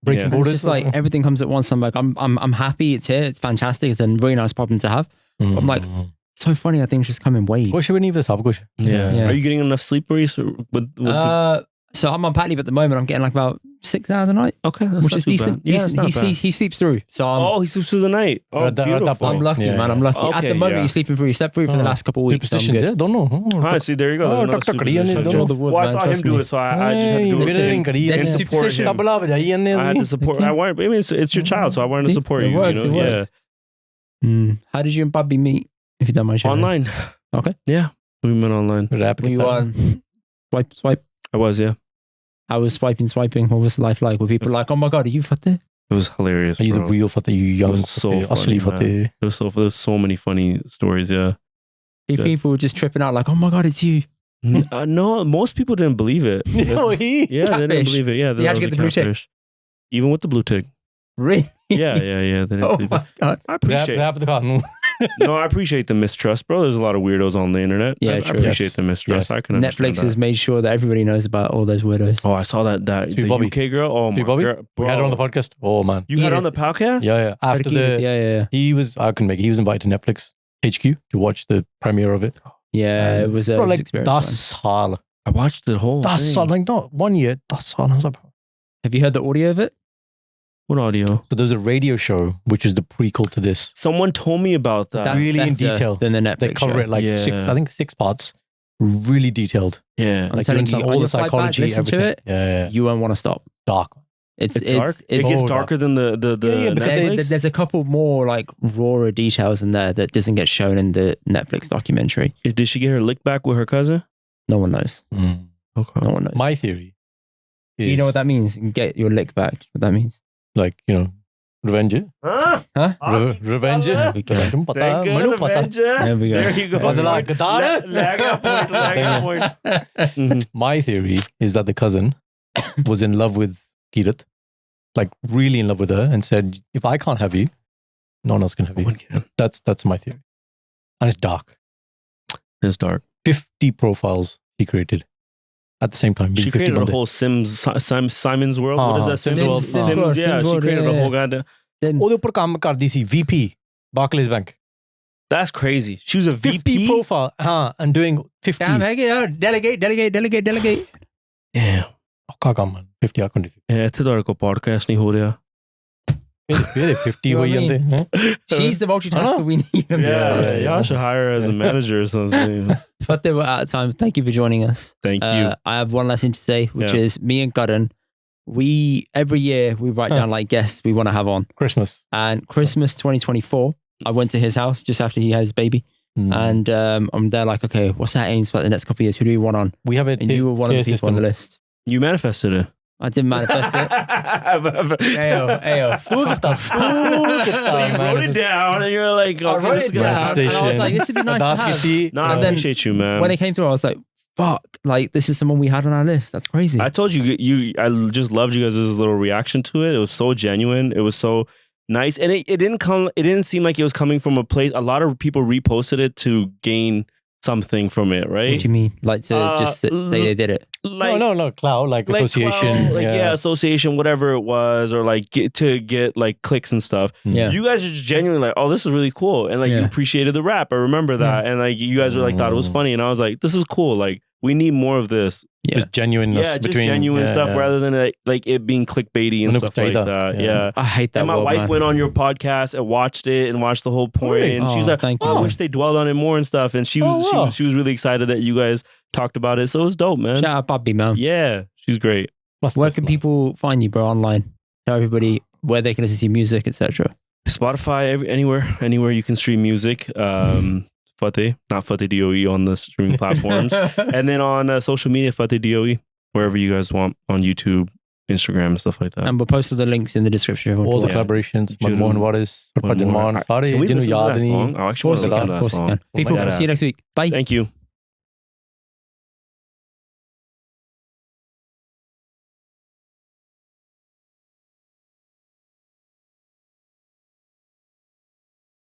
breaking It's borders. just like everything comes at once. I'm like, I'm happy it's here. It's fantastic. It's a really nice problem to have. I'm like, so funny how things just come in waves. Yeah. Are you getting enough sleep, Reese? So I'm on pat leave at the moment. I'm getting like about 6 hours a night. Okay, that's which not is too decent. bad. Yeah, it's not bad. He sleeps through. So I'm, he sleeps through the night. Oh, beautiful. I'm lucky, man. I'm lucky. At the moment, yeah. he's sleeping through. He slept through for the last couple of weeks. Superstitions, So yeah, don't know. Ah, see, there you go. Oh, There's another superstition. Well, I saw him do it, so I just had to do it and support him. I had to support. I mean, it's your child, so I wanted to support you. Works, you know? Yeah. How did you and Bobby meet? If you don't mind sharing. Online. Okay. Yeah, we met online. Were you on swipe? I was, yeah. I was swiping. What was life like? Were people like, oh my god, are you Fateh? It was hilarious. Are you the bro. real Fateh? You young It was so Fateh? funny, man. There was so many funny stories. Yeah. People were just tripping out like, oh my god, it's you. No, most people didn't believe it. No, they didn't believe it. Yeah, So you had to get the blue tick. Even with the blue tick. Really? Yeah. They didn't Oh believe my it. god. I appreciate. No, I appreciate the mistrust, bro. There's a lot of weirdos on the internet. Yeah, I true. appreciate the mistrust. Yes. I can understand Netflix that. has made sure that everybody knows about all those weirdos. Oh, I saw that the Bobby. UK girl. Oh my Bobby? god, We had her on the podcast. Oh man. You had her on the podcast? Yeah. After the yeah. he was I couldn't make it. He was invited to Netflix HQ to watch the premiere of it. Yeah, it was a like experience. that's hard. I watched the whole That's thing. hard. Like not 1 year. That's hard. I was like, Have you heard the audio of it? What audio? so there's a radio show which is the prequel to this. Someone told me about that. That's really in better detail. than the Netflix They cover show. it like I think 6 parts. Really detailed. Yeah. I'm Like you telling understand you, all on the your flight back, psychology, listen to everything. it. Yeah. You won't want to stop. Dark. It's dark. It It's gets Oh, darker than the Yeah, because Netflix? there's a couple more like rawer details in there that doesn't get shown in the Netflix documentary. Did she get her lick back with her cousin? No one knows. Okay. No one knows. My theory is Do you know what that means? Get your lick back. What that means? like, revenge. Huh? Huh? Revenge. There we go. Thank you, There we go. There you go. Badala gadar. Lag point. My theory is that the cousin was in love with Kirat, like really in love with her, and said, "If I can't have you, no one else can have No you." one can. That's my theory, and it's dark. It's dark. 50 profiles he created at the same time. She 50 created a bande. whole Simon's World. What is that? Sims World. Sims, World, yeah. Sims She World, created a yeah. whole goddamn. ਉਹਦੇ ਉੱਪਰ ਕੰਮ ਕਰਦੀ ਸੀ VP Barclays Bank. That's crazy. She was a 50 VP. profile, and doing 50. Damn, delegate. Damn. ਔਖਾ ਕੰਮ ਹੈ 50 ਆਖਣ ਦੀ। ਇੱਥੇ ਤੁਹਾਡੇ ਕੋਲ podcast ਨਹੀਂ ਹੋ ਰਿਹਾ. ਇਹਦੇ 50 You know ਹੋਈ what I ਜਾਂਦੇ mean? ਹੈਂ? She's the multitasker we need. Yeah. Y'all should hire her as a manager or something. But they were out of time. Thank you for joining us. Thank you. I have one last thing to say, which Yeah. is me and Gudden, every year we write down like guests we want to have on. Christmas. And Christmas 2024, I went to his house just after he had his baby. And I'm there like, okay, what's our aims for the next couple of years? Who do we want on? We have a And you were one of the tier people on the system. list. You manifested it. I didn't manifest it. Ayo. Fuck the So you wrote it down and you're like, I wrote this it is gonna down. happen. And I was like, this would be nice to have. Adaskity. No, I And then appreciate you, man. When they came through, I was like, fuck, like this is someone we had on our list. That's crazy. I told you, I just loved you guys' little reaction to it. It was so genuine. It was so nice. And it didn't seem like it was coming from a place. A lot of people reposted it to gain something from it, right? What do you mean? Like to just say they did it? Like, No, cloud, like association. clout, association, whatever it was, or like get like clicks and stuff. Yeah. You guys are just genuinely like, oh, this is really cool, and like you appreciated the rap. I remember that, and like you guys were like thought it was funny, and I was like, this is cool. Like we need more of this. Just genuineness Yeah, just between genuine stuff rather than like it being clickbaity and stuff like that. Yeah. I hate that. And my word, wife man. went on your podcast and watched it and watched the whole point. Really? And she's Oh, like, thank you, I man. wish they dwelled on it more and stuff. And she was really excited that you guys talked about it. So it was dope, man. Shout out Bobby, man. Yeah, she's great. Where can people find you, bro, online? Tell everybody where they can listen to your music, etc. Spotify, anywhere you can stream music. Fateh, not Fateh DOE on the streaming platforms. And then on social media, Fateh DOE, wherever you guys want, on YouTube, Instagram, and stuff like that. And we'll post all the links in the description. all the collaborations, Manmohan Waris, Harpajan Maan, Can we listen to that song? I actually want to listen to that song. People, Badass. see you next week. Bye. Thank you.